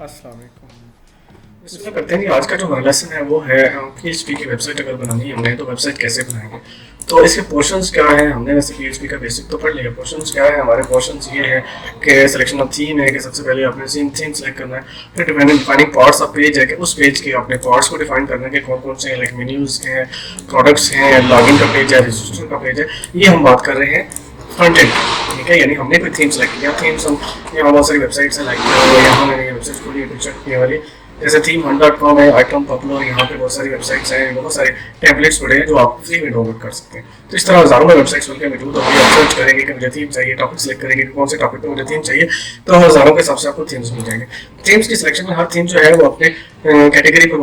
अस्सलाम वालेकुम। इसमें करते हैं कि आज का जो हमारा लेसन है वो है PHP की वेबसाइट अगर बनानी है हमने तो वेबसाइट कैसे बनाएंगे। तो इसके पोर्शंस क्या है, हमने वैसे PHP का बेसिक तो पढ़ लिया। पोर्शंस क्या है हमारे, पोर्शंस ये है कि सिलेक्शन ऑफ थीम है कि सबसे पहले आपने थीम सेलेक्ट करना है। फिर डिफाइनिंग पार्ट्स ऑफ पेज है कि उस पेज के अपने पार्ट्स को डिफाइन करना है कि कौन कौन से लाइक मेन्यूज़ हैं, प्रोडक्ट्स हैं, लॉगिन का पेज है, रजिस्टर का पेज है। ये हम बात कर रहे हैं फ्रंट एंड, ठीक है। यानी हमने कोई थीम सेलेक्ट किया, थीम्स हम यहाँ बहुत सारी वेबसाइट्स हैं लाइक यहाँ मैंने ये वेबसाइट खोली है पिक्चर ये वाली, जैसे थीम hunt.com है, आइटम पॉपुलर, यहाँ पे बहुत सारी वेबसाइट्स हैं, बहुत सारे टेम्पलेट्स पड़े हैं जो आप फ्री में डाउनलोड कर सकते हैं। तो इस तरह हज़ारों में वेबसाइट्स मिलकर मौजूद होगी। आप सर्च करेंगे कि मुझे थीम चाहिए, टॉपिक सेलेक्ट करेंगे कि कौन से टॉपिक पे मुझे थीम चाहिए, तो हज़ारों के हिसाब से आपको थीम्स मिल जाएंगे। थीम्स की सिलेक्शन में हर थीम जो है वो अपने कैटेगरी पर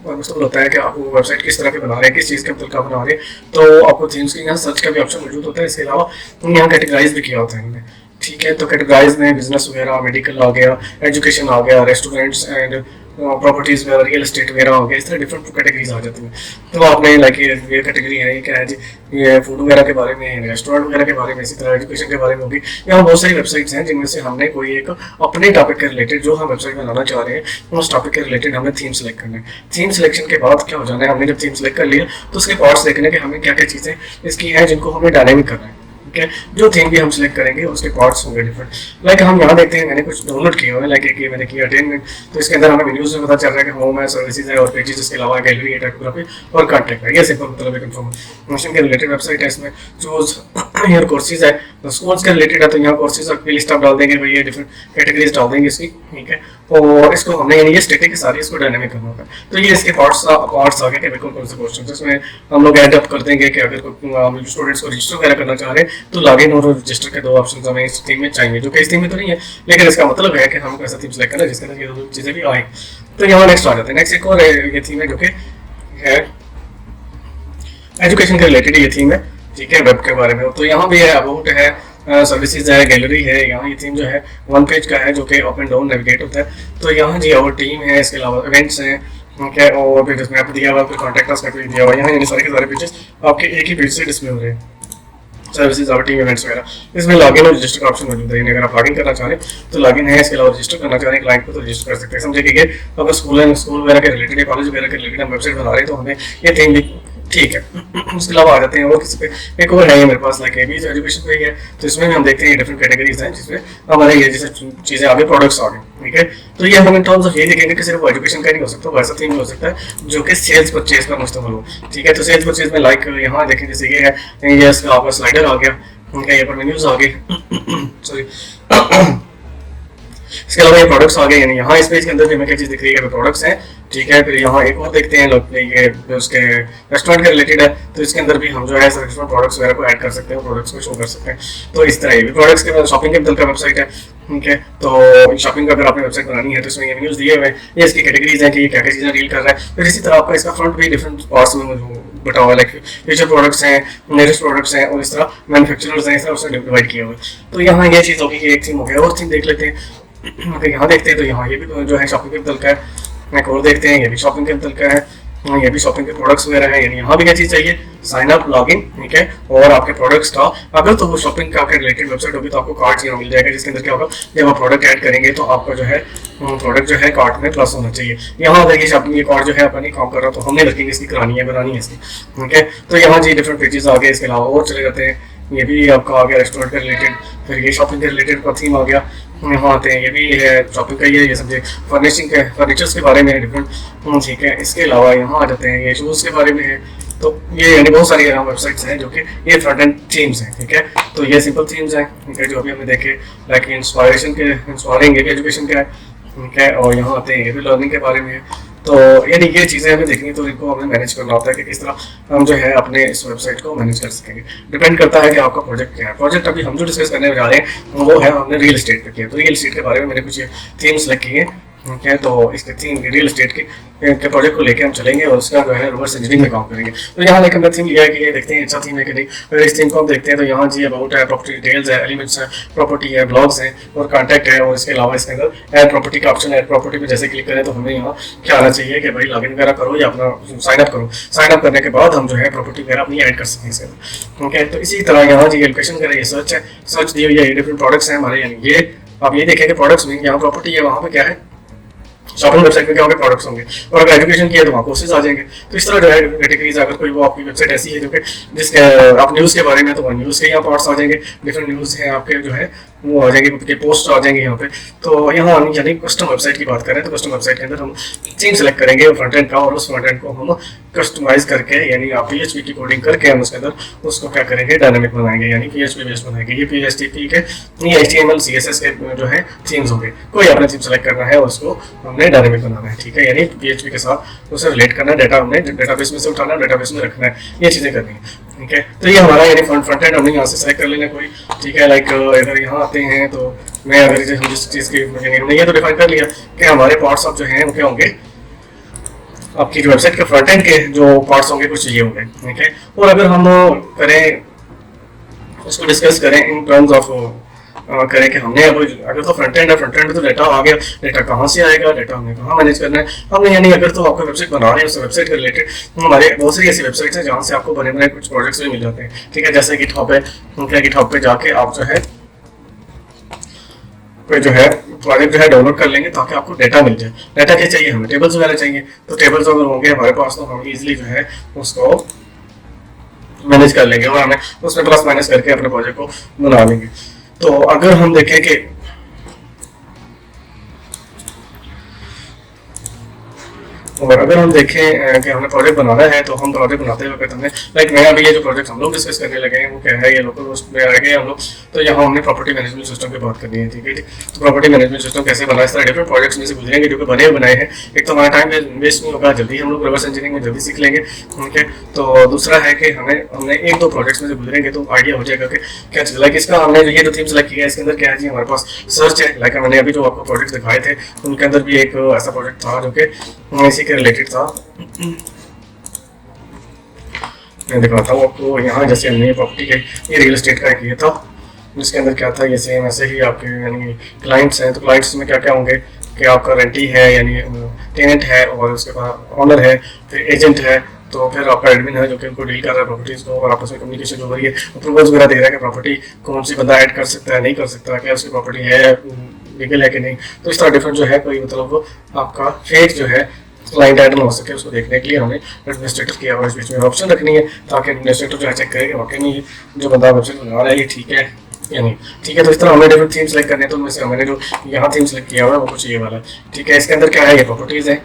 मुश्तमिल होता है कि आप वो वेबसाइट किस तरह की बना रहे हैं, किस चीज़ के मतलब का बना रहे हैं। तो आपको थीम्स की यहाँ सर्च का भी ऑप्शन मौजूद होता है। इसके अलावा यहाँ कैटेगराइज भी किया होता है हमने, ठीक है। तो कैटेगराइज में बिजनेस वगैरह, मेडिकल आ गया, एजुकेशन आ गया, रेस्टोरेंट्स एंड प्रॉपर्टीज वगैरह, रियल एस्टेट वगैरह हो गया, इस तरह डिफरेंट कैटेगरीज आ जाती हैं। तो आपने लाइक ये कैटेगरी है, ये क्या है जी, ये फूड वगैरह के बारे में, रेस्टोरेंट वगैरह के बारे में, इसी तरह एजुकेशन के बारे में होगी। यहाँ बहुत सारी वेबसाइट्स हैं जिनमें से हमने कोई एक अपने टॉपिक के रिलेटेड जो हम वेबसाइट बनाना चाह रहे हैं उस टॉपिक के रिलेटेड हमने थीम सेलेक्ट करना है। थीम सिलेक्शन के बाद क्या हो जाना है, हमने जब थीम सेलेक्ट कर लिया तो उसके पार्ट्स देखने के हमें क्या क्या चीज़ें इसकी हैं जिनको हमें डायनामिक करना है, ठीक है। जो थीम भी हम सिलेक्ट करेंगे उसके पार्ट्स होंगे डिफरेंट। लाइक हम यहाँ देखते हैं, मैंने कुछ डाउनलोड किए हुए हैं, लाइक एक मैंने किया अटेनमेंट, तो इसके अंदर हमें मेन्यूज में पता चल रहा है कि होम है, सर्विसेज है और पेजेस, इसके अलावा गैलरी है, टाइपोग्राफी और कॉन्टैक्ट है। ये सिंपल मतलब एक इन्फॉर्मेशन के रिलेटेड वेबसाइट है। इसमें चूज यहाँ कोर्सेज है, तो स्कूल्स के रिलेटेड है, तो यहाँ कोर्सेज की लिस्ट आप डाल देंगे भाई, ये डिफरेंट कैटेगरीज डाल देंगे इसकी, ठीक है। और इसको हमने यानी ये स्टैटिक है सारी, इसको डायनामिक करना होगा। तो ये इसके पार्ट्स आ गए कि कौन से क्वेश्चन इसमें हम लोग एड अप कर देंगे कि अगर स्टूडेंट्स को रजिस्टर वगैरह करना चाह रहे हैं तो लॉगिन और रजिस्टर के दो ऑप्शन हमें इस थीम में चाहिए, जो कि इस थीम में तो नहीं है, लेकिन इसका मतलब है कि हमको ऐसा थीम सेलेक्ट करना है जिसके अंदर ये दो चीज़ें भी आए। तो यहाँ नेक्स्ट आ जाते हैं। नेक्स्ट एक और ये थीम है जो कि है एजुकेशन के रिलेटेड ये थीम है, ठीक है, वेब के बारे में। तो यहाँ भी है अबाउट है, सर्विसेज है, गैलरी है। यहाँ ये थीम जो है वन पेज का है जो कि अप एंड डाउन नेविगेट होता है। तो यहाँ जी और टीम है, इसके अलावा इवेंट्स हैं, ठीक है, और फिर जिसमें आप दिया हुआ, फिर कॉन्टैक्ट अस का पेज दिया हुआ है। यहाँ यानी सारे के सारे पेजेस आपके एक ही पेज से डिस्प्ले हो रहे हैं, सर्विसेज और टीम इवेंट्स वगैरह। इसमें लॉगिन और रजिस्टर का ऑप्शन मौजूद है। अगर आप लॉगिन करना चाह रहे हैं तो लॉगिन है, इसके अलावा रजिस्टर करना चाह रहे हैं क्लाइंट को तो रजिस्टर कर सकते हैं। समझे कि ये अगर स्कूल वगैरह के रिलेटेड या कॉलेज वगैरह के रिलेटेड हम वेबसाइट बना रहे हैं तो हमें ये थीम भी ठीक है। उसके अलावा आ जाते हैं और किसी पे एक और है मेरे पास, लाइक एबीज एजुकेशन पे है। तो इसमें भी हम देखते हैं डिफरेंट कैटेगरीज हैं जिसमें हमारे ये जैसे चीज़ें आगे, प्रोडक्ट्स आ गए, ठीक है। तो ये हम इन टर्म्स ऑफ ये देखेंगे कि सिर्फ एजुकेशन का नहीं हो सकता, वैसा थीम हो सकता है जो कि सेल्स परचेज पर मुश्तमिल हो, ठीक है। तो सेल्स परचेज में लाइक यहाँ देखें जैसे ये है, ये इसका आपका स्लाइडर आ गया, उनका यहाँ पर मेन्यूज आ गए सॉरी। इसके अलावा ये प्रोडक्ट्स आ गए, यानी यहाँ इस पेज के अंदर भी हमें क्या चीज़ दिख रही है, प्रोडक्ट्स हैं, ठीक है। फिर यहाँ एक और देखते हैं लोग, ये उसके रेस्टोरेंट के रिलेटेड है, तो इसके अंदर भी हम जो है रेस्टोरेंट प्रोडक्ट्स वगैरह को ऐड कर सकते हैं, प्रोडक्ट्स को शो कर सकते हैं। तो इस तरह ये भी प्रोडक्ट्स के शॉपिंग के का वेबसाइट है, ठीक है। तो शॉपिंग का अगर आपने वेबसाइट बनानी है तो इसमें ये मेन्यूज दिए हुए हैं, ये इसकी कैटेगरीज हैं कि ये क्या क्या चीज़ें डील कर रहा है। फिर इसी तरह आपका इसका फ्रंट भी डिफरेंट पार्ट्स में बटा हुआ है, लाइक फ्यूचर प्रोडक्ट्स हैं, नेक्स्ट प्रोडक्ट्स हैं और इस तरह मैन्युफैक्चरर्स हैं, इस तरह उसने डिवाइड किया हुआ है। तो यहाँ ये चीज़ होगी कि एक थीम हो गया। और थीम देख लेते हैं, अगर यहाँ देखते हैं तो यहाँ ये भी जो है शॉपिंग के मतलब का है। एक और देखते हैं, ये भी शॉपिंग के मतलब का है, ये भी शॉपिंग के प्रोडक्ट्स वगैरह है। यानी यहाँ भी क्या चीज़ चाहिए, साइन अप, लॉगिन, ठीक है, और आपके प्रोडक्ट्स का अगर तो वो शॉपिंग का रिलेटेड वेबसाइट होगी तो आपको कार्ड यहाँ मिल जाएगा, जिसके अंदर क्या होगा, जब आप प्रोडक्ट ऐड करेंगे तो आपका जो है प्रोडक्ट जो है कार्ट में प्लस होना चाहिए। यहाँ अगर ये शॉपिंग ये कार्ड जो है अपना नहीं काम कर रहा तो हमने रखेंगे इसकी करानी है, बनानी है इसकी, ठीक है। तो यहाँ जी डिफरेंट पेजेस आ गए। इसके अलावा और चले जाते हैं, ये भी आपका आ गया रेस्टोरेंट के रिलेटेड, फिर ये शॉपिंग के रिलेटेड का थीम आ गया। यहाँ आते हैं, ये भी है शॉपिंग का ही है, ये समझे फर्निशिंग के फर्नीचर्स के बारे में है डिफरेंट, ठीक है। इसके अलावा यहाँ आ जाते हैं, ये शूज़ के बारे में है। तो ये यानी बहुत सारी यहाँ वेबसाइट्स हैं जो कि ये फ्रंट एंड थीम्स हैं, ठीक है। तो ये सिंपल थीम्स हैं, ठीक है, जो अभी हमने देखे, लाइक इंस्पायरेशन के, इंस्पायरिंग, ये भी एजुकेशन का है, ठीक है। और यहाँ आते हैं, ये भी लर्निंग के बारे में है। तो यानी ये चीज़ें हमें देखनी, तो इनको हमें मैनेज करना होता है कि किस तरह हम जो है अपने इस वेबसाइट को मैनेज कर सकेंगे। डिपेंड करता है कि आपका प्रोजेक्ट क्या है। प्रोजेक्ट अभी हम जो डिस्कस करने जा रहे हैं वो है, हमने रियल एस्टेट पे किया। तो रियल एस्टेट के बारे में मैंने कुछ थीम्स सेलेक्ट किए, ठीक है। तो इसके थीम रियल एस्टेट के प्रोजेक्ट को लेकर हम चलेंगे और उसका जो है रिवर्स इंजीनियरिंग में काम करेंगे। तो यहाँ लेकर हमने थीम लिया है कि ये देखते हैं अच्छा थीम है कि नहीं। अगर इस थीम को हम देखते हैं तो यहाँ जी अबाउट है, प्रॉपर्टी डिटेल्स है, एलिमेंट्स है, प्रॉपर्टी है, ब्लॉग्स हैं और कॉन्टैक्ट है। और इसके अलावा इसके अंदर ऐड प्रॉपर्टी का ऑप्शन है। ऐड प्रॉपर्टी पे जैसे क्लिक करें तो हमें यहाँ क्या आना चाहिए कि भाई लॉगिन वगैरह करो या अपना साइन अप करो। साइन अप करने के बाद हम जो है प्रॉपर्टी वगैरह अपनी ऐड कर सकते हैं इसके अंदर, ओके। तो इसी तरह यहाँ जी लोकेशन करें, ये सर्च है, सर्च दी हुई है, ये डिफरेंट प्रोडक्ट्स हैं हमारे। यानी ये आप ये देखें कि प्रोडक्ट्स में यहाँ प्रॉपर्टी है, वहाँ पे क्या है शॉपिंग वेबसाइट में क्या होंगे, प्रोडक्ट्स होंगे, और अगर एजुकेशन की है तो वहाँ कोर्सेज आ जाएंगे। तो इस तरह जो है कैटेगरीज, अगर कोई वो आपकी वेबसाइट ऐसी है जो कि जिसके आप न्यूज़ के बारे में, तो वहाँ न्यूज़ के यहाँ पार्ट्स आ जाएंगे, डिफरेंट न्यूज़ हैं आपके जो है वो आ जाएंगे, पोस्ट आ जाएंगे यहाँ पे। तो यहाँ हम यानी कस्टम वेबसाइट की बात करें तो कस्टम वेबसाइट के अंदर हम थीम सेलेक्ट करेंगे फ्रंट एंड का, और उस फ्रंट एंड को हम कस्टमाइज करके यानी आप PHP की कोडिंग करके हम उसके अंदर उसको क्या करेंगे, डायनामिक बनाएंगे, यानी PHP बेस्ड बनाएंगे। ये PHP के ये HTML CSS के जो है थीम्स होंगे। कोई आपने थीम सेलेक्ट करना है और उसको हमने डायनामिक बनाना है, ठीक है, यानी PHP के साथ उसे रिलेट करना है, डाटा हमने डेटाबेस में से उठाना है, डेटाबेस में रखना है, ये चीज़ें करनी है, ठीक है। तो ये हमारा यानी फ्रंट एंड हमने यहाँ से सेलेक्ट कर लेना कोई, ठीक है। लाइक अगर यहाँ आते हैं तो मैं अगर जिस चीज़ की हमने ये तो डिफाइन कर लिया कि हमारे पार्ट्स अब जो हैं वो क्या होंगे, आपकी जो वेबसाइट के फ्रंट एंड के जो पार्ट्स होंगे कुछ ये होंगे, ठीक है। और अगर हम करें उसको डिस्कस करें इन टर्म्स ऑफ करें कि हमने अगर तो फ्रंट एंड है, फ्रंट एंड में तो डाटा आ गया, डाटा कहाँ से आएगा, डाटा हमने कहाँ मैनेज करना है हमने, यानी अगर तो आपको वेबसाइट बना रहे हैं उस वेबसाइट के रिलेटेड हमारे बहुत सारी ऐसी वेबसाइट्स हैं जहाँ से आपको बने बनाए कुछ प्रोजेक्ट्स भी मिल जाते हैं, ठीक है। जैसे गिटहब है, गिटहब पे जाके आप जो है कोई जो है प्रोजेक्ट जो है डाउनलोड कर लेंगे ताकि आपको डाटा मिल जाए। डाटा क्या चाहिए हमें, टेबल्स वगैरह चाहिए, तो टेबल्स अगर होंगे हमारे पास तो हम इजीली जो है उसको मैनेज कर लेंगे और हमें उसमें प्लस माइनस करके अपने प्रोजेक्ट को बना लेंगे। तो अगर हम देखें कि और अगर हम देखें कि हमें प्रोजेक्ट बनाना है तो हम प्रोजेक्ट बनाते हुए हमने लाइक मैं अभी ये जो प्रोजेक्ट हम लोग डिस्कस करने लगे हैं वो क्या है, ये लोकल होस्ट में आ गए हम लोग। तो यहाँ हमने प्रॉपर्टी मैनेजमेंट सिस्टम की बात करनी है, ठीक है। तो प्रॉपर्टी मैनेजमेंट सिस्टम कैसे बना, इस तरह डिफरेंट प्रोजेक्ट्स में से गुजरेंगे जो कि बने बनाए हैं। एक तो हमारा टाइम वेस्ट नहीं होगा, जल्दी हम लोग रिवर्स इंजीनियरिंग में जल्दी सीख लेंगे, ठीक है। तो दूसरा है कि हमने एक दो प्रोजेक्ट्स में से गुजरेंगे तो आइडिया हो जाएगा कि क्या चीज़, लाइक इसका हमने ये जो थीम सेलेक्ट किया है इसके अंदर क्या है जी, हमारे पास सर्च है। लाइक मैंने अभी जो आपको प्रोजेक्ट दिखाए थे उनके अंदर भी एक ऐसा प्रोजेक्ट था जो कि इसी के रिलेटेड था। मैं दिखाता हूँ आपको यहाँ, जैसे हमने प्रॉपर्टी के ये रियल एस्टेट का किया था जिसके अंदर क्या था, ये सेम ऐसे ही आपके यानी क्लाइंट्स हैं। तो क्लाइंट्स में क्या क्या होंगे कि आपका रेंटी है यानी टेनेंट है, और उसके बाद ऑनर है, फिर एजेंट है, तो फिर आपका एडमिन है जो कि उनको डील कर रहा है प्रॉपर्टीज को, और आपस में कम्युनिकेशन हो रही है, अप्रूवल्स वगैरह दे रहा है कि प्रॉपर्टी कौन सी बंदा ऐड कर सकता है, नहीं कर सकता, क्या उसकी प्रॉपर्टी है लीगल है कि नहीं। तो इस तरह डिफरेंट जो है कोई मतलब आपका फेक जो है क्लाइंट ऐड ना हो सके उसको देखने के लिए हमें एडमिनिस्ट्रेटर की आवाज़ बीच में ऑप्शन रखनी है ताकि एडमिनिस्ट्रेटर जो है चेक करेगा वाकई में जो बंदा वेबसाइट बना रहा है ये ठीक है या नहीं, ठीक है। तो इस तरह हमें डिफरेंट थीम सेलेक्ट करने हैं, तो उनमें से हमने जो यहाँ थीम सेलेक्ट किया हुआ है वो कुछ ये वाला है, ठीक है। इसके अंदर क्या है, ये प्रॉपर्टीज़ है।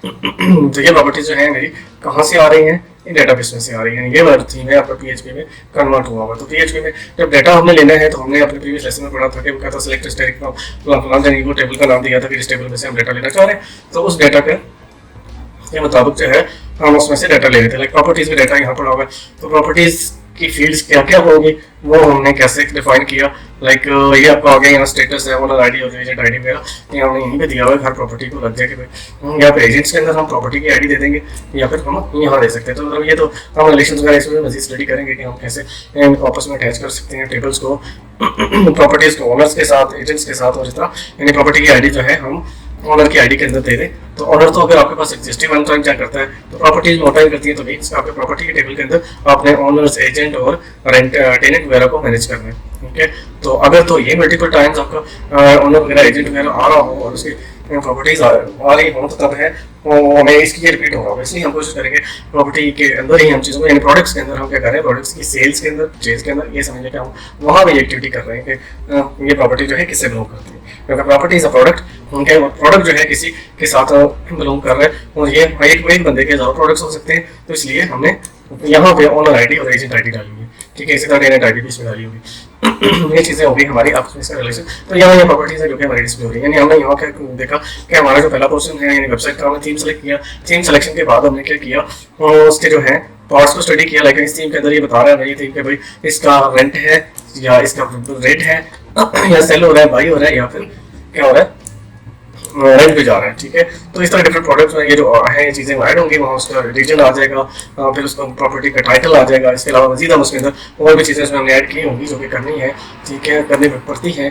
तो ये प्रॉपर्टीज जो है मेरी कहाँ से आ रही हैं, इन डेटाबेस में से आ रही है। ये वाला थीम है आपका PHP में कन्वर्ट हुआ हुआ। तो PHP में जब डाटा हमने लेना है तो हमने अपने प्रीवियस लेसन में पढ़ा था कि वो क्या था, सिलेक्ट स्टैटिक को टेबल का नाम दिया था कि इस टेबल में से हम डाटा लेना चाह रहे हैं, तो उस डाटा के मुताबिक जो है हम उसमें से डाटा ले लेते हैं। लाइक प्रॉपर्टीज में डाटा यहाँ पड़ा होगा, तो प्रॉपर्टीज की फील्ड्स क्या क्या होंगी वो हमने कैसे डिफाइन किया। लाइक ये आपका आ गया यहाँ स्टेटस है, ओनर आईडी और एजेंट आईडी वगैरह, ये हमने यहीं पे दिया हुआ है, हर प्रॉपर्टी को लग जाएगा। यहाँ पे एजेंट्स के अंदर हम प्रॉपर्टी की आईडी दे देंगे या फिर हम यहाँ दे सकते हैं। तो मतलब ये तो हम रिलेशन वगैरह इसमें मजीद स्टडी करेंगे कि हम कैसे आपस में अटैच कर सकते हैं टेबल्स को प्रॉपर्टीज को ओनर्स के साथ, एजेंट्स के साथ, और इस तरह यानी प्रॉपर्टी की आईडी जो है हम ऑनर की आईडी के अंदर दे दें। तो ऑनर तो अगर आपके पास एग्जिस्टिंग वन टाइम क्या करता है तो प्रॉपर्टीज में टाइम करती है, तो मीन्स आपके प्रॉपर्टी के टेबल के अंदर आपने ऑनर्स, एजेंट और रेंट टेनेंट वगैरह को मैनेज करना है, ठीक है। तो अगर तो ये मल्टीपल टाइम्स आपका ऑनर वगैरह, एजेंट वगैरह आ रहा हो और उसकी प्रॉपर्टीज आ रही हो तो तब है वो हमें इसकी रिपीट हो रहा होगा। इसलिए हम कोशिश करेंगे प्रॉपर्टी के अंदर ही हम चीज़ों को यानी प्रोडक्ट्स के अंदर हम क्या कर रहे हैं, प्रोडक्ट्स की सेल्स के अंदर, चेज के अंदर ये समझिए कि हम वहाँ भी एक्टिविटी कर रहे हैं कि ये प्रॉपर्टी जो है किससे बिलोंग करती है, क्योंकि प्रॉपर्टी इज अ प्रोडक्ट। उनके प्रोडक्ट जो है किसी के साथ बिलोंग कर रहे हैं और ये एक बंदे के ज़्यादा प्रोडक्ट्स हो सकते हैं, तो इसलिए हमने यहाँ पे ओनर आईडी और एजेंट आईडी डाली है, ठीक है। इसी तरह टेनेंट आईडी भी इसमें डाली होगी। ये चीज़ें होगी हमारी आपस में इसका रिलेशन। तो यहाँ ये प्रॉपर्टीज है जो कि हमारी डिस्प्ले हो रही है। यानी हमने यहाँ क्या देखा कि हमारा जो पहला पोर्शन है यानी वेबसाइट का, हमने थीम सेलेक्ट किया। थीम सिलेक्शन के बाद हमने क्या किया, उसके जो है पार्ट्स को स्टडी किया। लेकिन इस थीम के अंदर ये बता रहा है ये थीम के भाई इसका रेंट है या इसका रेट है या सेल हो रहा है, बाई हो रहा है, या फिर क्या हो रहा है, रेंट पे जा रहा है, ठीक है। तो इस तरह डिफरेंट प्रोडक्ट्स में ये जो है ये चीज़ें ऐड होंगी, वहाँ उसका रीजन आ जाएगा, फिर उसका प्रॉपर्टी का टाइटल आ जाएगा। इसके अलावा मजीद हम उसके अंदर और भी चीज़ें उसमें हमने ऐड की होंगी जो कि करनी है, ठीक है, करनी पड़ती है।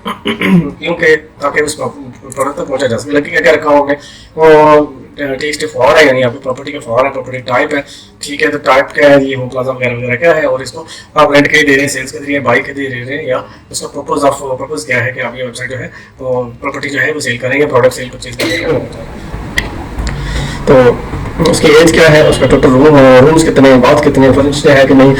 क्योंकि ताकि उस प्रोडक्ट तक पहुंचा जा सके। लेकिन क्या क्या रखा हुआ हमने टेक्स्ट फॉर है, यानी आपकी प्रॉपर्टी का फॉर है, प्रॉपर्टी टाइप है, ठीक है। तो टाइप क्या है, ये होम प्लाजा वगैरह वगैरह क्या है, और इसको आप रेंट के लिए दे रहे हैं, सेल्स के लिए, बाई के लिए दे रहे हैं, या उसका पर्पज क्या है कि आप ये वेबसाइट जो है प्रॉपर्टी जो है वो सेल करेंगे, प्रोडक्ट सेल परचेज करेंगे। तो उसकी एज क्या है, उसका टोटल रूम्स कितने हैं, बाथ कितने हैं, फर्निश्ड है कि नहीं,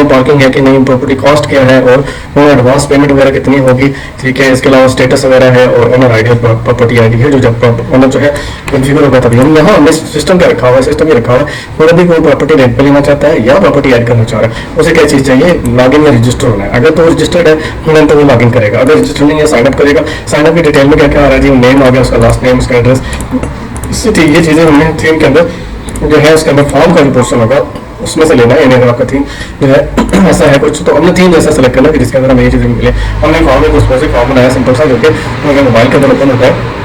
पार्किंग है कि नहीं, प्रॉपर्टी कॉस्ट क्या है, और एडवांस पेमेंट वगैरह कितनी होगी, ठीक है। इसके अलावा स्टेटस वगैरह है, और ओनर आईडी और प्रॉपर्टी आईडी है, जो जब ओनर जो है कन्फिगर होगा तभी। हम यहाँ हमने सिस्टम क्या रखा हुआ है, सिस्टम ये रखा हुआ है, मतलब भी कोई प्रॉपर्टी रेंट पे लेना चाहता है या प्रॉपर्टी ऐड करना चाह रहा है, उसे क्या चीज़ चाहिए, लॉगिन में रजिस्टर होना है। अगर तो रजिस्टर्ड है तो वो लॉगिन करेगा, अगर रजिस्टर नहीं है साइनअप करेगा। साइनअप की डिटेल में क्या क्या आ रहा है जी, नेम आ गया, उसका लास्ट नेम, उसका एड्रेस, इससे ठीक ये चीज़ें हमने थीम के अंदर जो है उसके अंदर फॉर्म का जो पोर्शन होगा उसमें से लेना है। यानी अगर आपका थीम जो है ऐसा है कुछ, तो हमने थीम जैसा सेलेक्ट करना कि जिसके अंदर हमें ये चीज़ें मिले। हमने फॉर्म में रिस्पॉन्सिव फॉर्म बनाया सिंपल सा, जो कि अगर मोबाइल के अंदर ओपन होता है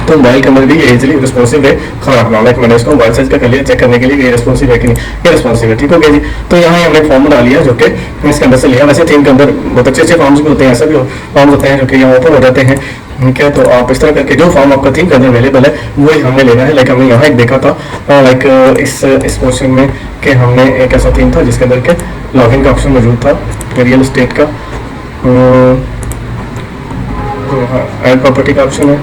तो मोबाइल के अंदर भी ये इजीली रिस्पॉन्सिव है। खराब ना लाइक मैंने इसको मोबाइल साइज का कर लिया चेक करने के लिए, ये रिस्पॉन्सिव है कि नहीं, ये रिस्पॉन्सिव है, ठीक हो गया जी। तो यहाँ हमने फॉर्म बना लिया जो कि इसके अंदर से लिया। वैसे थीम के अंदर बहुत अच्छे अच्छे फॉर्म्स भी होते हैं, ऐसा भी फॉर्म्स होते हैं जो कि यहाँ ओपन हो जाते हैं, ठीक है। तो आप इस तरह करके जो फॉर्म आपका थीम के अंदर अवेलेबल है वही हमने लेना है। लाइक हमने यहाँ एक देखा था लाइक इस पोर्शन में कि हमने एक ऐसा थीम था जिसके अंदर के लॉगिन का ऑप्शन मौजूद था, रियल एस्टेट का, एड प्रॉपर्टी का ऑप्शन है,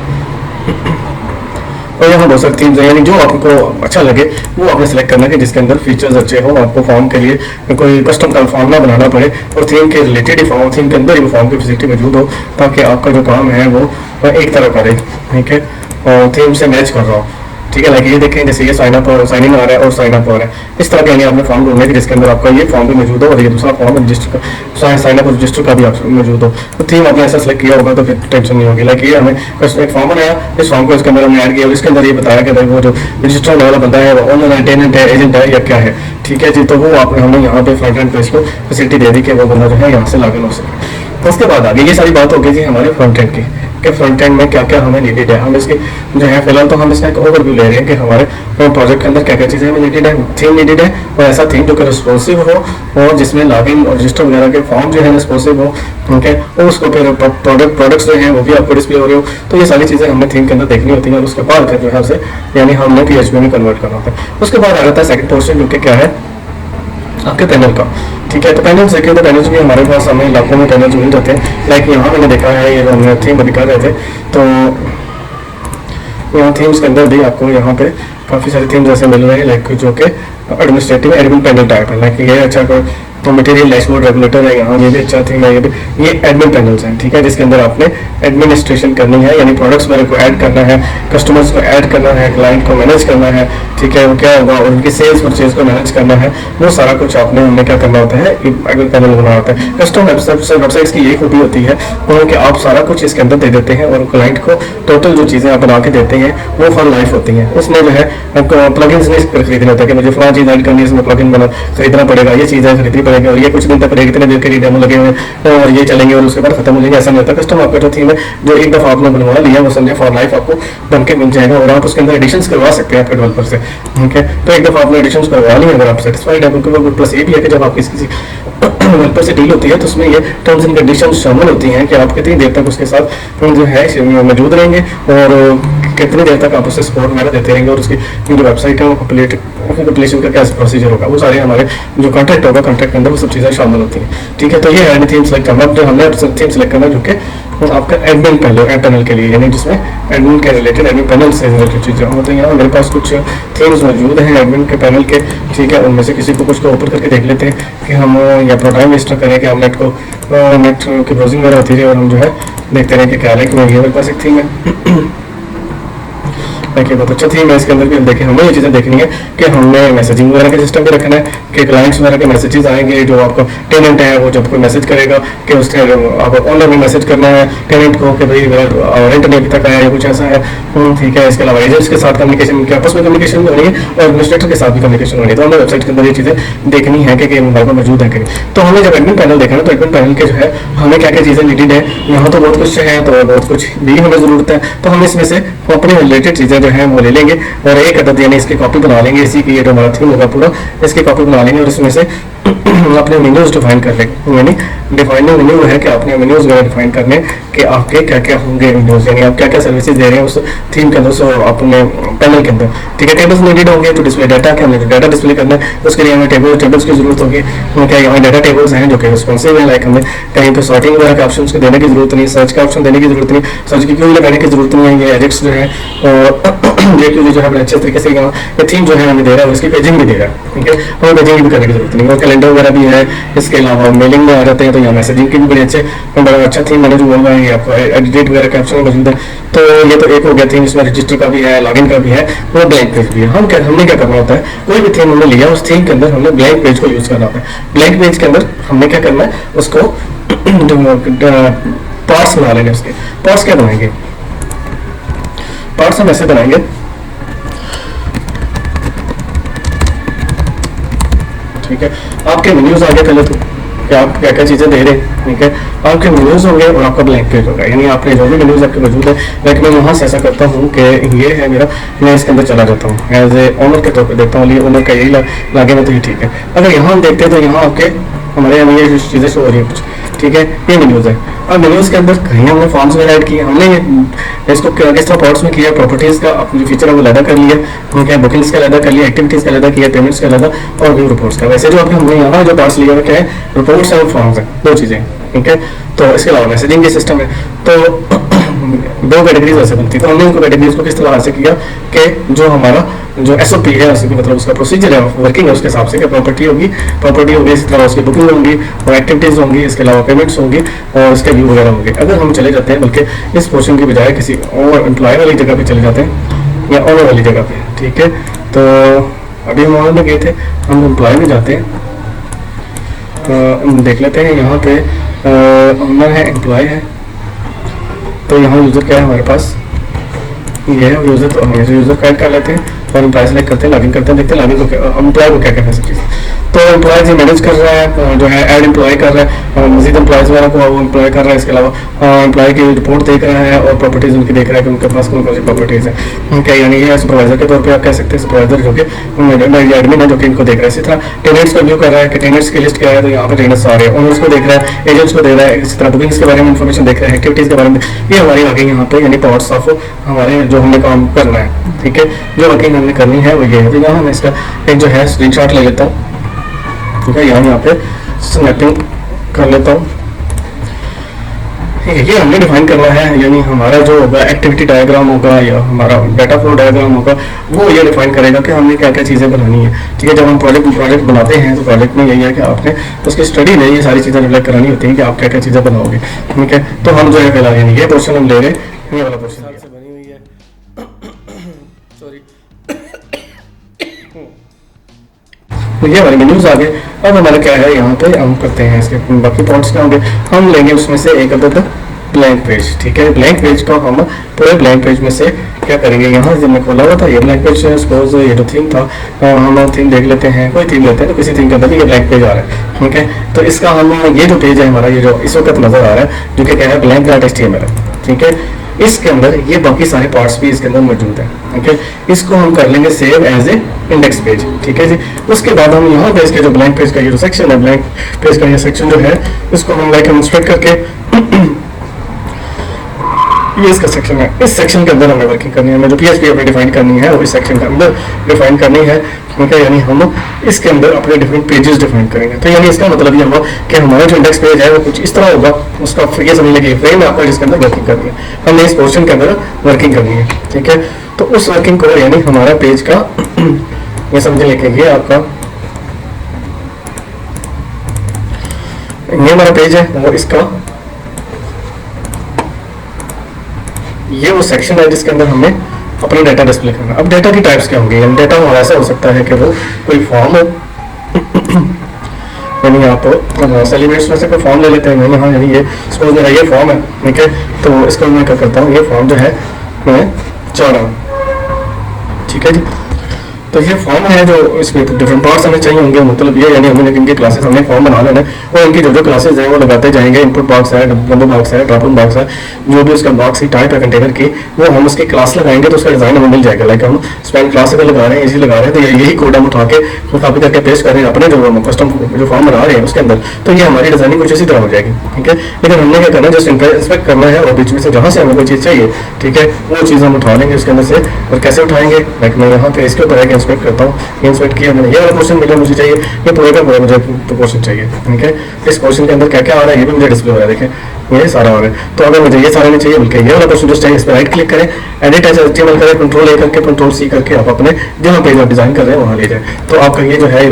और यहाँ बहुत सारी थीम्स हैं। यानी जो आपको अच्छा लगे वो आपने सेलेक्ट करना है, जिसके अंदर फीचर्स अच्छे हो, आपको फॉर्म के लिए कोई कस्टम का फॉर्म ना बनाना पड़े, और थीम के रिलेटेड ही फॉर्म, थीम के अंदर ही वो फॉर्म की फैसिलिटी मौजूद हो, ताकि आपका जो काम है वो एक तरह का रहे, ठीक है, और थीम से मैच कर रहा हो, ठीक है। लाइक ये देखें जैसे ये साइन अप और साइन इन आ रहा है और साइन अप हो रहा है, इस तरह के यानी आपने फॉर्म ढूंढना है जिसके अंदर आपका ये फॉर्म भी मौजूद हो और ये दूसरा फॉर्म रजिस्टर का साइन अप और रजिस्टर का भी ऑप्शन मौजूद हो। तो थीम आपने ऐसा सेलेक्ट किया होगा तो फिर टेंशन नहीं होगी। लाइक ये हमें एक फॉर्म बनाया, इस फॉर्म को इसके अंदर हमने ऐड किया और इसके अंदर ये बताया कि भाई वो जो रजिस्टर्ड वाला बंदा है वो ओनर है, टेनेंट है, एजेंट है या क्या है, ठीक है जी। तो वो आपने हमने यहाँ पे फ्रंट एंड पेज को फैसिलिटी दे दी कि वो बंदा जो है यहाँ से लॉगिन हो सके। तो उसके बाद आगे ये सारी बात हो गई जी हमारे फ्रंट एंड की, कि फ्रंट एंड में क्या क्या हमें नीडेड है। हम इसकी जो है फिलहाल तो हम इसका एक ओवरव्यू ले रहे हैं कि हमारे प्रोजेक्ट के अंदर क्या क्या चीज़ें हमें नीडेड है। थीम नीडेड है, और ऐसा थीम जो कि रिस्पॉन्सिव हो और जिसमें लॉगिन और रजिस्टर वगैरह के फॉर्म जो है रिस्पॉन्सिव हो, ठीक है, और उसको फिर प्रोडक्ट्स जो हैं वो भी आपको डिस्प्ले हो रहे हो। तो ये सारी चीज़ें हमें थीम के अंदर देखनी होती हैं, और उसके बाद फिर जो है उसे यानी हमने PHP में कन्वर्ट करना होता है। उसके बाद आ जाता है सेकंड पोर्शन जो कि क्या है आपके पैनल का, ठीक है। तो पैनल्स देखें तो पैनल्स भी हमारे पास हमें लाखों में पैनल्स मिल जाते हैं। लाइक यहाँ मैंने देखा है, ये हमने थीम दिखा रहे थे, तो यहाँ थीम्स के अंदर भी आपको यहाँ पे काफ़ी सारे थीम्स ऐसे मिल रहे हैं, लाइक जो कि एडमिनिस्ट्रेटिव एडमिन पैनल टाइप है। लाइक ये अच्छा तो मटेरियल डैशबोर्ड रेगुलेटर है, यहाँ ये भी अच्छा थीम है, ये एडमिन पैनल्स हैं, ठीक है, जिसके अंदर आपने एडमिनिस्ट्रेशन करनी है, यानी प्रोडक्ट्स वगैरह को ऐड करना है, कस्टमर्स को ऐड करना है, क्लाइंट को मैनेज करना है, ठीक है, वो क्या होगा, और उनकी सेल्स परचेज को मैनेज करना है, वो सारा कुछ आपने हमें क्या करना होता है, एडमिन पैनल बनाना होता है। कस्टम वेबसाइट्स की यही खूबी होती है कि आप सारा कुछ इसके अंदर दे देते हैं, और क्लाइंट को टोटल जो चीज़ें आप बना के देते हैं वो फॉर लाइफ होती हैं। उसमें जो है आपको प्लगइन्स नहीं खरीदना होता है कि मुझे फलां चीज़ ऐड करनी है, इसमें प्लगइन बना खरीदना पड़ेगा, ये चीज़ें खरीदनी पड़ेगी, और ये कुछ दिन तक पड़ेगी, इतने देर के लिए डेमो लगे हुए और ये चलेंगे और उसके बाद खत्म हो जाएंगे, ऐसा नहीं होता। कस्टम आपका जो थीम है जो एक दफ़ा आपने बनवा लिया वो समझे फॉर लाइफ आपको बन के मिल जाएगा, और आप उसके अंदर एडिशंस करवा सकते हैं आपके डेवलपर से, ठीक है। तो एक दफ़ा आपने एडिशंस करवा ली, अगर आप सेटिस्फाइड है, प्लस ये भी है कि जब आप किसी डेवलपर से डील होती है तो उसमें ये टर्म्स एंड कंडीशन शामिल होती हैं कि आप कितनी देर तक उसके साथ जो है मौजूद रहेंगे और कितनी देर तक आप उससे सपोर्ट वगैरह देते रहेंगे, और उसकी जो वेबसाइट है वो कंप्लीशन का क्या प्रोसीजर होगा, वो सारे हमारे जो कॉन्टैक्ट होगा कॉन्टैक्ट के अंदर वो सब चीज़ें शामिल होती हैं, ठीक है। तो ये है थीम सेलेक्ट करना, जो हमने थीम सेलेक्ट करना जो कि आपका एडमिन पैनल के लिए, यानी जिसमें एडमिन के रिलेटेड एडमिन पैनल से रिलेटेड चीज़ें हों। तो यहाँ मेरे पास कुछ थीम्स मौजूद हैं एडमिन के पैनल के, ठीक है। उनमें से किसी को कुछ को ओपन करके देख लेते हैं कि हम या अपना टाइम वेस्ट करें कि हम नेट की ब्राउजिंग वगैरह होती है और हम जो है देखते रहें कि क्या है। कि ये मेरे पास एक थीम है देखिए बहुत अच्छा थीम है, इसके अंदर भी हम देखें हमें ये चीज़ें देखनी है कि हमने मैसेजिंग वगैरह के सिस्टम भी रखना है कि क्लाइंट्स वगैरह के मैसेजेस आएंगे, जो आपको टेनेंट है वो जब कोई मैसेज करेगा कि उसके आप ऑनर में मैसेज करना है टेनेंट को कि भाई रेंट नहीं अभी तक आया या कुछ ऐसा है, ठीक है। इसके अलावा एजेंट्स के साथ कम्युनिकेशन, आपस में कम्युनिकेशन भी होनी है और एडमिनिस्ट्रेटर के साथ भी कम्युनिकेशन होनी है। तो हमें वेबसाइट के अंदर ये चीज़ें देखनी है कि हमारे पास मौजूद है कि तो हमें जब एडमिन पैनल देखना है तो एडमिन पैनल के जो है हमें क्या क्या चीज़ें नीडेड है, यहाँ तो बहुत कुछ है तो बहुत कुछ भी हमें ज़रूरत है, तो हम इसमें से अपने रिलेटेड चीज़ें जो है वो ले लेंगे और एक अदद यानी इसकी कॉपी बना लेंगे, इसी की ये जो हमारा थीम होगा पूरा इसकी कॉपी बना लेंगे और इसमें से अपने मेन्यूज डिफाइन कर लेंगे, यानी डिफाइनिंग मेन्यू है कि आपने मेन्यूज वगैरह डिफाइन करने कि आपके क्या क्या होंगे मेन्यूज, यानी आप क्या क्या सर्विसेज दे रहे हैं उस थीम के अंदर, सो अपने पैनल के अंदर, ठीक है। टेबल्स नीडेड होंगे तो डिस्प्ले डाटा के हमने डाटा डिस्प्ले करना है, उसके लिए हमें टेबल्स की जरूरत होगी। क्या यहाँ डाटा टेबल्स हैं जो कि रिस्पॉन्सिव है, लाइक हमें कहीं पर सॉर्टिंग वगैरह के ऑप्शन के देने की जरूरत नहीं, सर्च का ऑप्शन देने की जरूरत नहीं, सर्च की क्यों लगाने की जरूरत नहीं है, ये एडिट्स जो है और ये जो है बड़े अच्छे तरीके से यहाँ ये थीम जो है हमें दे रहा है, उसकी पेजिंग भी दे रहा है, ठीक है। हमें पेजिंग भी करने की जरूरत नहीं, और कैलेंडर वगैरह भी है। इसके अलावा मेलिंग में आ जाते हैं तो यहाँ मैसेजिंग की भी बड़ी बड़ा अच्छा थीम मैंने जो बोल रहा है, आपको एडिट वगैरह का ऑप्शन मौजूद है। तो ये तो एक हो गया थीम, इसमें रजिस्टर का भी है, लॉगिन का भी है, और ब्लैंक पेज भी है। हमने क्या करना होता है, कोई भी थीम हमने लिया, उस थीम के अंदर हमने ब्लैंक पेज को यूज करना होता है। ब्लैंक पेज के अंदर हमने क्या करना है, उसको पार्ट्स बना लेंगे। उसके पार्ट्स क्या बनाएंगे, पार्ट्स हम ऐसे बनाएंगे, ठीक है। आपके मेन्यूज आगे पहले तो कि आप क्या क्या चीज़ें दे रहे हैं, ठीक है। आपके मेन्यूज होंगे और आपका ब्लैंक पेज होगा, यानी आपने जो भी मेन्यूज आपके मौजूद है, लाइक मैं वहाँ से ऐसा करता हूँ कि ये है मेरा, मैं इसके अंदर चला जाता हूँ एज ए ऑनर के तौर पर देखता हूँ, ओनर का यही लागे में, तो ये ठीक है। अगर यहाँ हम देखते हैं तो यहाँ आपके हमारे यहाँ ये चीज़ें शो हो रही है कुछ, ठीक है। ये मेन्यूज है, और मेन्यूज के अंदर कहीं हमने फॉर्म्स वगैरह ऐड किए, हमने इसको किस तरह पार्ट्स में किया, प्रॉपर्टीज का अपनी फीचर है वो अलग कर लिया, हमने क्या बुकिंग्स का अलग कर लिया, एक्टिविटीज का अलग किया, पेमेंट्स का अलग, और व्यू रिपोर्ट्स का। वैसे जो अभी हमने यहाँ जो पार्ट्स लिया हुआ क्या है, रिपोर्ट्स और फॉर्म्स है, दो चीज़ें, ठीक है। तो इसके अलावा मैसेजिंग के सिस्टम है, तो दो कैटेगरीज ऐसे बनती है। तो हमने इनको कैटेगरीज को किस तरह से किया कि जो हमारा जो एसओपी है, मतलब उसका प्रोसीजर है, वर्किंग है, उसके हिसाब से क्या प्रॉपर्टी होगी, इसी तरह उसकी बुकिंग होंगी और एक्टिविटीज होंगी, इसके अलावा पेमेंट्स होंगी और इसके व्यू वगैरह होंगे। अगर हम चले जाते हैं बल्कि इस पोर्शन की बजाय किसी और एम्प्लॉय वाली जगह पे चले जाते हैं या ऑनर वाली जगह पे, ठीक है। तो अभी हम ऑनर में गए थे, हम एम्प्लॉय में जाते हैं, देख लेते हैं यहाँ पे ऑनर है, एम्प्लॉय है। तो यहाँ यूज़र क्या है हमारे पास, ये है यूज़र। तो हम यूज़र का ऐड कर लेते हैं और एम्प्लॉय सेलेक्ट करते हैं, लॉगिन करते हैं, देखते हैं लॉगिन को एम्प्लॉय को क्या क्या फैसिलिटीज। तो एम्प्लॉय जी मैनेज कर रहा है, जो है ऐड एम्प्लॉय कर रहा है, मजीद एम्प्लॉयज़ वगैरह को वो एम्प्लॉय कर रहा है। इसके अलावा एम्प्लॉय की रिपोर्ट देख रहा है और प्रॉपर्टीज़ उनकी देख रहा है कि उनके पास कौन कौन सी प्रॉपर्टीज़ है, क्या यानी ये सुपरवाइजर के तौर पर आप कह सकते हैं, सुपरवाइजर जो कि एडमिन है जो कि इनको देख रहा है। इसी तरह टेनेंट्स को व्यू कर रहा है कि टेनेंट्स की लिस्ट क्या है, तो यहाँ पर टेनेंट्स आ रहे हैं, ओनर्स को देख रहा है, एजेंट्स को देख रहा है, इसी तरह बुकिंग्स के बारे में इन्फॉर्मेशन देख रहा है, एक्टिविटीज़ के बारे में। ये हमारी आ गई यहाँ पे, यानी पार्ट्स ऑफ हमारे जो हमने काम करना है, ठीक है। जो वर्किंग हमने करनी है वो ये है। तो यहाँ मैं इसका एक जो है स्क्रीनशॉट ले लेता हूँ, ठीक है। यहाँ पे स्नैपिंग कर लेता हूँ, ठीक है। ये हमने डिफाइन करना है, यानी हमारा जो होगा एक्टिविटी डायग्राम होगा या हमारा डाटा फ्लो डायग्राम होगा, वो ये डिफाइन करेगा कि हमने क्या क्या चीज़ें बनानी है, ठीक है। जब हम प्रोजेक्ट बनाते हैं तो प्रोजेक्ट में यही है कि आपने उसकी स्टडी में ये सारी चीज़ें रिफ्लेक्ट करानी होती हैं कि आप क्या क्या चीज़ें बनाओगे, ठीक है। तो हम जो है फिलहाल यानी ये पोर्शन हम ले रहे हैं, ये वाला पोर्शन से बनी हुई है, सॉरी। तो ये हमारे मेन्यूज आ गए। अब हमारा क्या है, यहाँ पे हम करते हैं इसके बाकी पॉइंट्स क्या होंगे, हम लेंगे उसमें से एक अदद ब्लैंक पेज, ठीक है। ब्लैंक पेज को हम पूरे ब्लैंक पेज में से क्या करेंगे, यहाँ से मैं खोला हुआ था ये ब्लैंक पेज, सपोज ये जो थीम था, हम थीम देख लेते हैं, कोई थीम लेते हैं तो किसी थीम के अंदर ये ब्लैंक पेज आ रहा है, ठीक है। तो इसका हम ये जो पेज है हमारा, ये जो इस वक्त नजर आ रहा है, जो कि क्या है ब्लैंक डॉट HTML, ठीक है। इसके अंदर ये बाकी सारे पार्ट्स भी इसके अंदर मौजूद है, ठीक है। इसको हम कर लेंगे save as a index page, ठीक है जी। उसके बाद हम यहाँ पे इसके जो ब्लैंक पेज का ये जो सेक्शन है, ब्लैंक पेज का ये सेक्शन जो है, इसको हम लाइक इंस्पेक्ट करके ये इसका सेक्शन है, इस सेक्शन के अंदर हमें वर्किंग करनी है, हमें जो PHP अपने डिफाइन करनी है वो इस सेक्शन के अंदर डिफाइन करनी है, ठीक है। यानी हम इसके अंदर अपने डिफरेंट पेजेस डिफाइन करेंगे। तो यानी इसका मतलब ये हुआ कि हमारा जो इंडेक्स पेज है वो कुछ इस तरह होगा, उसका ये समझ लगे फ्रेम है आपका जिसके अंदर वर्किंग करनी है, हमने इस पोर्शन के अंदर वर्किंग करनी है, ठीक है। तो उस वर्किंग को यानी हमारा पेज का ये समझ लेके ये आपका ये हमारा पेज है, वो इसका ये वो सेक्शन है जिसके अंदर हमें अपना डाटा डिस्प्ले करना है। अब डाटा की टाइप्स क्या होंगी, यानी डाटा हमारा ऐसा हो सकता है कि वो कोई फॉर्म हो, यानी आप एलिमेंट्स में से कोई फॉर्म ले लेते हैं, मैंने हाँ यानी ये सपोज मेरा ये फॉर्म है, ठीक है। तो इसको मैं क्या करता हूँ, ये फॉर्म जो है मैं चाह रहा हूँ, ठीक है जी। तो ये फॉर्म है जो इसमें डिफरेंट पार्ट्स हमें चाहिए होंगे, मतलब ये यानी हमें इनके क्लासेस हमने फॉर्म बना लेना है और इनकी जो क्लासेस हैं वो लगाते जाएंगे। इनपुट बॉक्स है, डब्बू बॉक्स है, ड्रॉप इन बॉक्स है, जो भी उसका बॉक्स की टाइप है कंटेनर की, वो हम उसकी क्लास लगाएंगे तो उसका डिजाइन हमें मिल जाएगा। लाइक हम स्पेन क्लास अगर लगा रहे हैं, इसी लगा रहे हैं, तो यही कोड हम उठा के कॉपी करके पेस्ट कर रहे हैं अपने जो हम कस्टम जो फॉर्म बना रहे हैं उसके अंदर, तो ये हमारी डिजाइनिंग कुछ इसी तरह हो जाएगी। ठीक है, लेकिन हमने क्या करना है, जस्ट इंस्पेक्ट करना है और बीच में से जहाँ से हमें कोई चीज़ चाहिए, ठीक है, वो चीज़ हम उठा लेंगे उसके अंदर से। और कैसे उठाएंगे, लाइक मैं यहाँ पे इसके ऊपर है कि इंस्पेक्ट करता हूँ, इंस्पेक्ट किया मैंने, ये वाला पोर्शन मिला मुझे चाहिए, ये पूरे का पूरा मुझे पोर्शन चाहिए। ठीक है, इस पोर्शन के अंदर क्या क्या आ रहा है ये भी मुझे डिस्प्ले हो रहा है, देखें ये सारा आ रहा है। तो अगर मुझे ये सारा नहीं चाहिए बल्कि ये वाला पोर्शन जो चाहिए, इस पर राइट क्लिक करें, एडिट एज एचटीएमएल करें, कंट्रोल ए करके कंट्रोल सी करके आप अपने जहाँ पेज आप डिजाइन कर रहे हैं वहाँ ले जाए, तो आपका ये जो है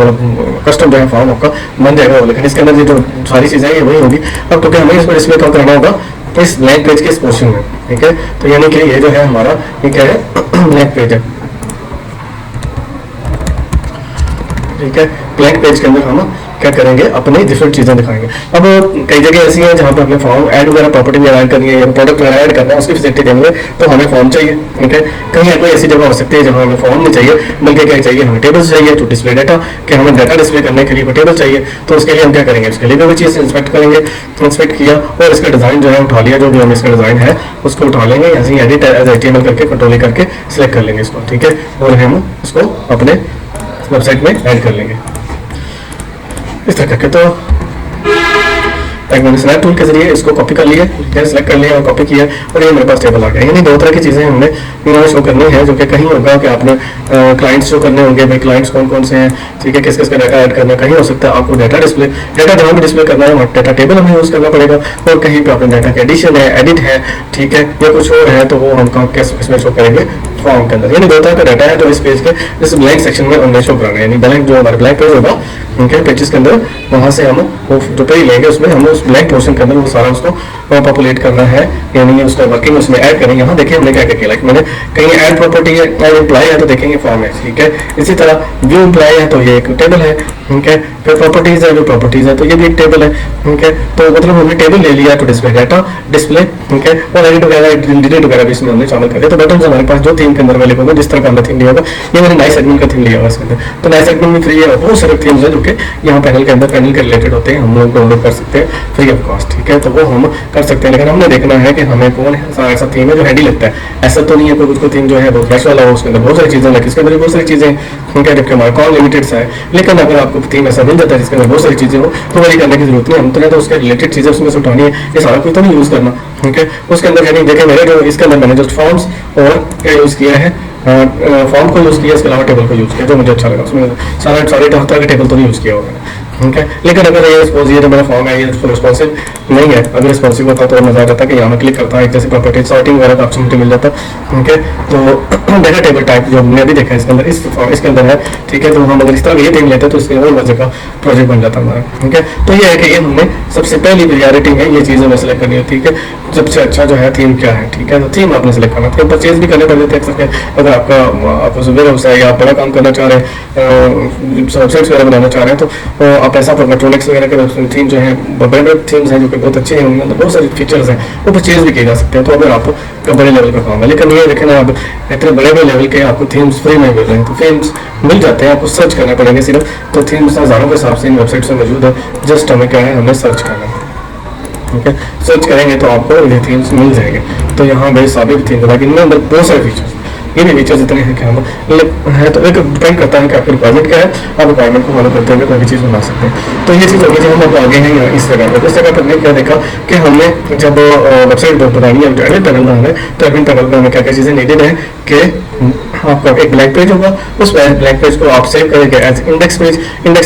कस्टम जो है फॉर्म आपका बन जाएगा। लेकिन इसके अंदर ये जो सारी चीज़ें ये वही होगी। अब क्योंकि हमें इसमें डिस्प्ले कम करना होगा इस ब्लैंक पेज के इस पोर्शन में। ठीक है, तो यानी कि ये जो है हमारा ये क्या है, ब्लैंक पेज है। ठीक है, ब्लैंक पेज के अंदर हम क्या करेंगे, अपनी डिफरेंट चीज़ें दिखाएंगे। अब कई जगह ऐसी हैं जहाँ पर हमें फॉर्म ऐड वगैरह प्रॉपर्टी वगैरह ऐड करनी है या प्रोडक्ट वगैरह ऐड करना है, उसकी फैसिलिटी देंगे तो हमें फॉर्म चाहिए। ठीक है, कहीं कोई ऐसी जगह हो सकती है जहाँ हमें फॉर्म नहीं चाहिए बल्कि क्या चाहिए, हमें टेबल्स चाहिए टू डिस्प्ले डाटा, कि हमें डाटा डिस्प्ले करने के लिए कोई टेबल चाहिए। तो उसके लिए हम क्या करेंगे, उसके लिए कोई चीज़ इंस्पेक्ट करेंगे, इंस्पेक्ट किया और इसका डिज़ाइन जो है उठा लिया, जो भी हमें इसका डिज़ाइन है उसको उठा लेंगे, ऐसे ही एडिट एज एचटीएमएल करके कंट्रोल करके सिलेक्ट कर लेंगे इसको। ठीक है, और हम उसको अपने वेबसाइट में ऐड कर लेंगे इस तरह करके। तो मैंने स्नैप टूल के जरिए इसको कॉपी कर लिया, सेलेक्ट कर लिया और कॉपी किया और ये मेरे पास टेबल आ गया। यानी दो तरह की चीज़ें हमने शो करनी है, जो कि कहीं होगा कि आपने क्लाइंट्स शो करने होंगे, भाई क्लाइंट्स कौन कौन से हैं, ठीक है, किस किस का डाटा ऐड करना है। कहीं हो सकता है आपको डाटा डिस्प्ले, डाटा जहाँ भी डिस्प्ले करना है वहाँ डाटा टेबल हमें यूज़ करना पड़ेगा, और कहीं पर अपने डाटा के एडिशन है, एडिट है, ठीक है, या कुछ और है, तो वो हम कैसे इसमें शो करेंगे फॉर्म के अंदर। यानी दो तरह का डाटा है जो इस पेज के इस ब्लैंक सेक्शन में हमने शो कराना है। यानी ब्लैंक जो हमारा ब्लैंक पेज होगा उनके पेजेस के अंदर, वहाँ से हम वो जो पेज लेंगे उसमें हमें उस ब्लैंक पोर्शन के अंदर वो सारा उसको पॉपुलेट करना है, यानी उसका वर्किंग उसमें ऐड करेंगे। यहाँ देखिए हमने क्या क्या किया, लाइक मैंने कहीं ऐड प्रॉपर्टी है, ऐड एम्प्लॉय है तो देखेंगे फॉर्म है। ठीक है, इसी तरह व्यू एम्प्लॉय है तो ये एक टेबल है। ठीक है, फिर प्रॉपर्टीज है, व्यू प्रॉपर्टीज है तो ये भी एक टेबल है। ठीक है, तो मतलब हमने टेबल ले लिया टू डिस्प्ले डाटा डिस्प्ले। ठीक है, और एडिट वगैरह डिलीट वगैरह भी इसमें हमने शामिल कर दिया। तो बटन हमारे पास जो थीम के अंदर अवेलेबल होगा, जिस तरह का हमने थीम लिया होगा, ये मैंने नाइस एडमिन का थीम लिया हुआ इसके अंदर। तो नाइस एडमिन में फ्री है, बहुत सारे थीम्स है जो कि यहाँ पैनल के अंदर पैनल के रिलेटेड होते हैं, हम लोग डाउनलोड कर सकते हैं फ्री ऑफ कॉस्ट। ठीक है, तो वो हम कर सकते हैं, लेकिन हमने देखना है कि हमें कौन ऐसा थीम है जो हैंडी लगता है। ऐसा तो नहीं है कोई कुछ थीम जो है वो फ्लैश वाला हो, उसके अंदर बहुत सारी चीज़ें लगी, इसके अंदर बहुत सारी चीज़ें। ठीक है, जबकि हमारा कॉल लिमिटेड सा है, लेकिन अगर आपको थीम ऐसा मिल जाता है जिसके अंदर बहुत सारी चीज़ें हो तो वही करने की जरूरत नहीं, हम तो उसके रिलेटेड चीज़ें उसमें से उठानी है, ये सारा कुछ तो नहीं यूज़ करना। ठीक है, उसके अंदर यानी देखें मेरे जो इसके अंदर मैंने जस्ट फॉर्म्स और क्या यूज़ किया है, फॉर्म को यूज़ किया, इसके अलावा टेबल को यूज़ किया जो मुझे अच्छा लगा। उसमें सारे तरह के टेबल तो नहीं यूज़ किया होगा। ठीक है, लेकिन अगर ये सपोज ये जो मेरा फॉर्म है ये रिस्पॉन्सिव नहीं है, अगर रिस्पॉन्सिव होता तो मजा आ जाता कि यहाँ में क्लिक करता है, जैसे प्रॉपर्टी सॉर्टिंग वगैरह का ऑप्शन मिल जाता। ठीक है, तो डाटा टेबल टाइप जो हमने अभी देखा है इसके अंदर इसके अंदर है। ठीक है, तो हम अगर इस तरह ये थीम लेते हैं तो इसके अंदर मजे का प्रोजेक्ट बन जाता हमारा। ठीक है, तो ये है कि ये हमने सबसे पहली प्रायोरिटी है, ये चीज़ हमें सेलेक्ट करनी है। ठीक है, सबसे अच्छा जो है थीम क्या है। ठीक है, तो थीम आपने सेलेक्ट करना, थीम परचेज भी करने पड़ जाते हैं अगर आपका वेयर हाउस है या आप बड़ा काम करना चाह रहे हैं, वेबसाइट्स वगैरह बनाना चाह रहे हैं, तो आप ऐसा इलेक्ट्रॉनिक्स वगैरह के थीम जो है बड़े बड़े थीम्स हैं जो कि बहुत अच्छे हैं, उनके अंदर बहुत सारे फीचर्स हैं, वो परचेज भी किए जा सकते हैं। तो अगर आपको बड़े लेवल का काम है, लेकिन ये देखें ना आप इतने बड़े बड़े लेवल के आपको थीम्स फ्री में मिल रहे हैं, तो थीम्स मिल जाते हैं, आपको सर्च करना पड़ेंगे सिर्फ। तो थीम्स हज़ारों के हिसाब से इन वेबसाइट से मौजूद है, जस्ट हमें क्या है, हमें सर्च करना है। ठीक है, सर्च करेंगे तो आपको ये थीम्स मिल जाएंगे। तो यहाँ भाई सारे भी थीम लेकिन इनमें अंदर बहुत सारे फीचर्स, ये भी फीचर्स इतने हैं कि हम है, तो एक डिपेंड करता है कि आपकी रिक्वायरमेंट क्या है, आप रिक्वायरमेंट को फॉलो करते हुए कोई भी चीज़ बना सकते हैं। तो ये चीज़ होगी जब हम अब आगे हैं इस जगह पर। इस जगह पर हमने क्या देखा कि हमने जब वेबसाइट बनानी है, एडमिन पैनल बनाना है, तो एडमिन पैनल में हमें क्या क्या चीज़ें नीडेड है कि आपका एक ब्लैंक पेज होगा, उस ब्लैंक पेज को आप सेव करेंगे एज इंडेक्स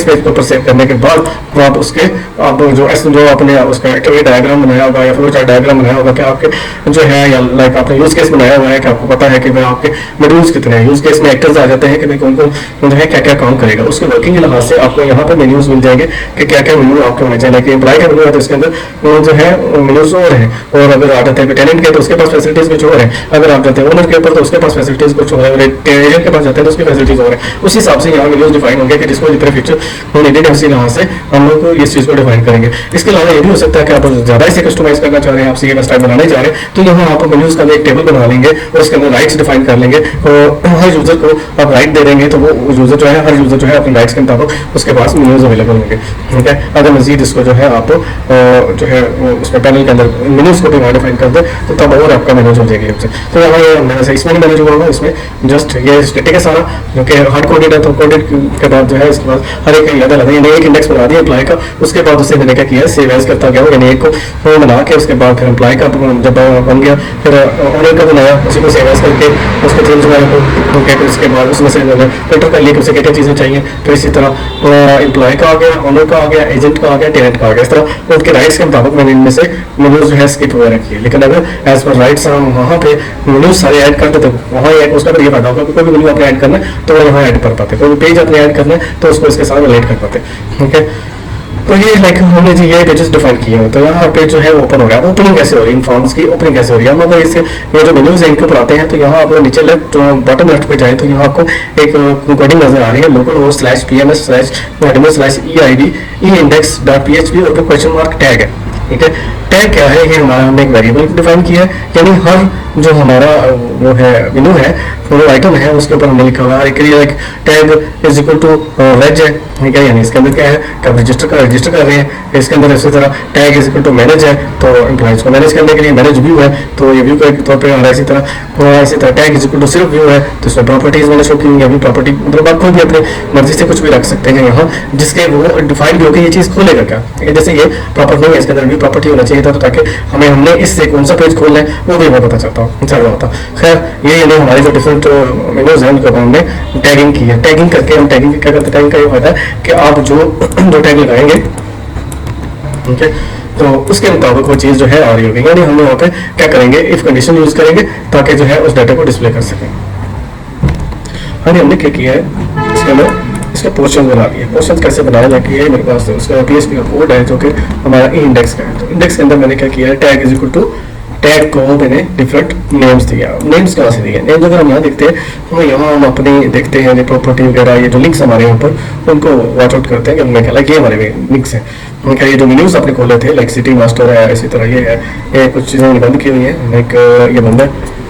पेज को सेव करने के बाद आप उसके आप जो आपने उसका एक्टिविटी डायग्राम बनाया होगा या फ्लो चार्ट डायग्राम बनाया होगा कि आपके जो है या लाइक आपने यूज केस बनाया हुआ है कि आपको पता है कि भाई आपके मॉड्यूल्स कितने हैं, यूज केस में एक्टर्स आ जाते हैं कि भाई कौन कौन जो है क्या क्या काम करेगा, उसके वर्किंग के लिहाज से आपको यहाँ पर मेन्यूज मिल जाएंगे कि क्या क्या मेन्यू आपके होने चाहिए। एम्प्लॉय का मेन्यू है तो इसके अंदर जो है मेन्यूज और है, और अगर आ जाते हैं टेलेंट के तो उसके पास फैसिलिटीज कुछ और है, अगर आप जाते हैं ओनर के ऊपर तो उसके पास फैसिलिटीज कुछ हो रहा है, एजेंट के पास जाते हैं तो उसकी फैसिलिटीज हो रहा है, उस हिसाब से यहाँ मेन्यूज डिफाइन होंगे कि जिसको जितने फीचर नीडेड है उसी यहाँ से हम लोग इस चीज़ को डिफाइन करेंगे। इसके अलावा ये भी हो सकता है कि आप ज़्यादा इसे कस्टमाइज करना चाह रहे हैं, आप CMS टाइप बनाने चाह रहे हैं, तो यहाँ आप मेन्यूज का एक टेबल बना लेंगे और उसके अंदर राइट्स डिफाइन कर लेंगे और हर यूजर को आप राइट दे देंगे तो वो यूजर जो है, हर यूजर जो है अपने राइट्स के मुताबिक उसके पास मेन्यूज अवेलेबल होंगे। ठीक है, अगर मजीद इसको जो है आप जो है उसमें पैनल के अंदर मेन्यूज को भी वहाँ डिफाइन कर दे तो तब और आपका मैनेज हो जाएगी। तो यहाँ ये इसमें नहीं मैनेज होगा, इसमें जस्ट ये स्टैटिक है सारा जो कि हार्ड कोडेड है, तो कोडेड के बाद जो है इसके बाद हर एक याद अलग है, यानी एक इंडेक्स बना दिया अप्लाई का, उसके बाद उसे मैंने क्या किया सेव एज करता गया, यानी एक को बना के उसके बाद फिर अप्लाई का जब बन गया फिर ऑनर का बनाया, उसी को सेव एज करके उसके थीम्स वगैरह को क्या उसके बाद उसमें से फिल्टर कर लिया कि उसे क्या क्या चीज़ें चाहिए। फिर इसी तरह एम्प्लॉय का आ गया, ऑनर का आ गया, एजेंट का आ गया, टेनेंट का आ गया, इस तरह उनके राइट्स के मुताबिक मैंने इनमें से मेन्यूज जो है स्किप वगैरह किए। लेकिन अगर एज पर राइट्स हम वहाँ पे मेन्यूज सारे ऐड करते थे, वहाँ उसका फिर ये फायदा होगा कि कोई भी मेन्यू आपने ऐड करना है तो वो यहाँ ऐड कर पाते, कोई भी पेज आपने ऐड करना है तो उसको इसके साथ रिलेट कर पाते। ठीक है, तो ये लाइक हमने जी ये पेजेस डिफाइन किए हैं। तो यहाँ पे जो है ओपन हो गया, ओपनिंग कैसे हो रही है, इन फॉर्म्स की ओपनिंग कैसे हो रही है। हम अगर इससे ये जो मेन्यूज है इनके ऊपर आते हैं तो यहाँ आप नीचे लेफ्ट बॉटम लेफ्ट पे जाए तो यहाँ आपको एक कोडिंग नजर आ रही है, local/pms/admin/eid eindex.php और क्वेश्चन मार्क टैग है। ठीक है, टैग क्या है, ये हमारा हमने एक वेरिएबल डिफाइन किया है, यानी हर जो हमारा वो है मेनू है वो आइटम है उसके ऊपर हमने लिखा हुआ है कि like tag is equal to wage है। ठीक है, यानी इसके अंदर क्या है कि आप रजिस्टर कर रहे हैं, इसके अंदर इसी तरह tag is equal to manage है, तो एम्प्लॉइज को मैनेज करने के लिए मैनेज व्यू है, तो ये व्यू के तौर पर आ रहा है। इसी तरह टैग इज इक्वल टू सिर्फ व्यू है, तो इसमें प्रॉपर्टीज मैंने शो की हुई है, अभी प्रॉपर्टी मतलब आप कोई भी अपनी मर्जी से कुछ भी रख सकते हैं यहाँ जिसके वो डिफाइन भी होकर ये चीज़ खोलेगा क्या। ठीक है, जैसे ये प्रॉपर्टी नहीं है, इसके अंदर भी प्रॉपर्टी होना चाहिए था, तो ताकि हमें हमने इससे कौन सा पेज खोलना है वो भी हमें पता चल रहा होता। खैर ये यानी हमारे जो डिफरेंट मेन्यूज हैं उनके हमने टैगिंग की है। टैगिंग करके हम टैगिंग क्या करते हैं, टैगिंग का ये फायदा है कि आप जो टैग लगाएंगे, ठीक है, तो उसके मुताबिक वो चीज़ जो है आ रही होगी, यानी हम वहाँ पे क्या करेंगे, इफ कंडीशन यूज करेंगे ताकि जो है उस डाटा को डिस्प्ले कर सकें। हाँ, हमने क्या किया है इसके अंदर इसके पोर्शन बना लिए। पोर्शन कैसे बनाया जाए, ये मेरे पास उसका PHP का कोड है जो कि हमारा इंडेक्स का है। तो इंडेक्स के अंदर मैंने क्या किया है, tag is equal to tag को मैंने डिफरेंट नेम्स दिया। नेम्स कहाँ से दिए, नेम्स अगर हम यहाँ देखते हैं तो यहाँ हम अपनी देखते हैं प्रॉपर्टी वगैरह, ये जो लिंक्स हमारे यहाँ पर उनको वॉच आउट करते हैं कि उनमें क्या लाइक ये हमारे लिंक्स हैं। क्या ये जो मेन्यूज आपने खोले थे लाइक सिटी मास्टर है, इसी तरह ये है, ये कुछ चीज़ें बंद की हुई हैं, लाइक ये बंद है,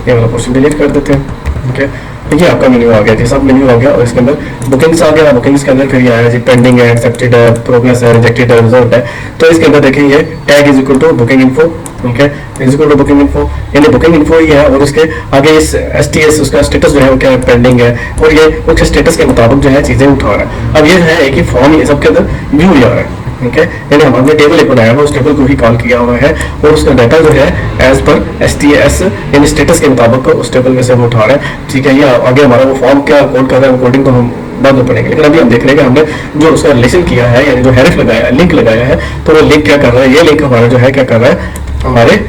ये वाला पोर्शन डिलीट कर देते हैं। ठीक है, देखिए आपका मेन्यू आ गया जी, सब मेन्यू आ गया और इसके अंदर बुकिंग्स आ गया। बुकिंग्स के अंदर फिर ये आया जी पेंडिंग है, एक्सेप्टेड है, प्रोग्रेस है, रिजेक्टेड है, रिजल्ट है। तो इसके अंदर देखिए ये tag is equal to booking info, ठीक है, is equal to booking info, यानी बुकिंग इन्फो ही है और उसके आगे इस STS उसका स्टेटस जो है वो क्या पेंडिंग है और ये उसके स्टेटस के मुताबिक जो है चीज़ें उठा रहा है। अब ये है एक ही फॉर्म, ये सबके अंदर व्यू आ रहा है। ठीक है, यानी हमने टेबल एक बनाया हुआ, उस टेबल को ही कॉल किया हुआ है और उसका डाटा जो है एज पर STS यानी स्टेटस के मुताबिक उस टेबल में से वो उठा रहा है। ठीक है, ये आगे हमारा वो फॉर्म क्या कोड कर रहा है, कोडिंग तो हम बाद में पढ़ेंगे, लेकिन अभी हम देख रहे हैं कि हमने जो उसका रिलेशन किया है यानी जो हेरिफ लगाया, लिंक लगाया है, तो वो लिंक क्या कर रहा है, ये लिंक हमारा जो है क्या कर रहा है, हमारे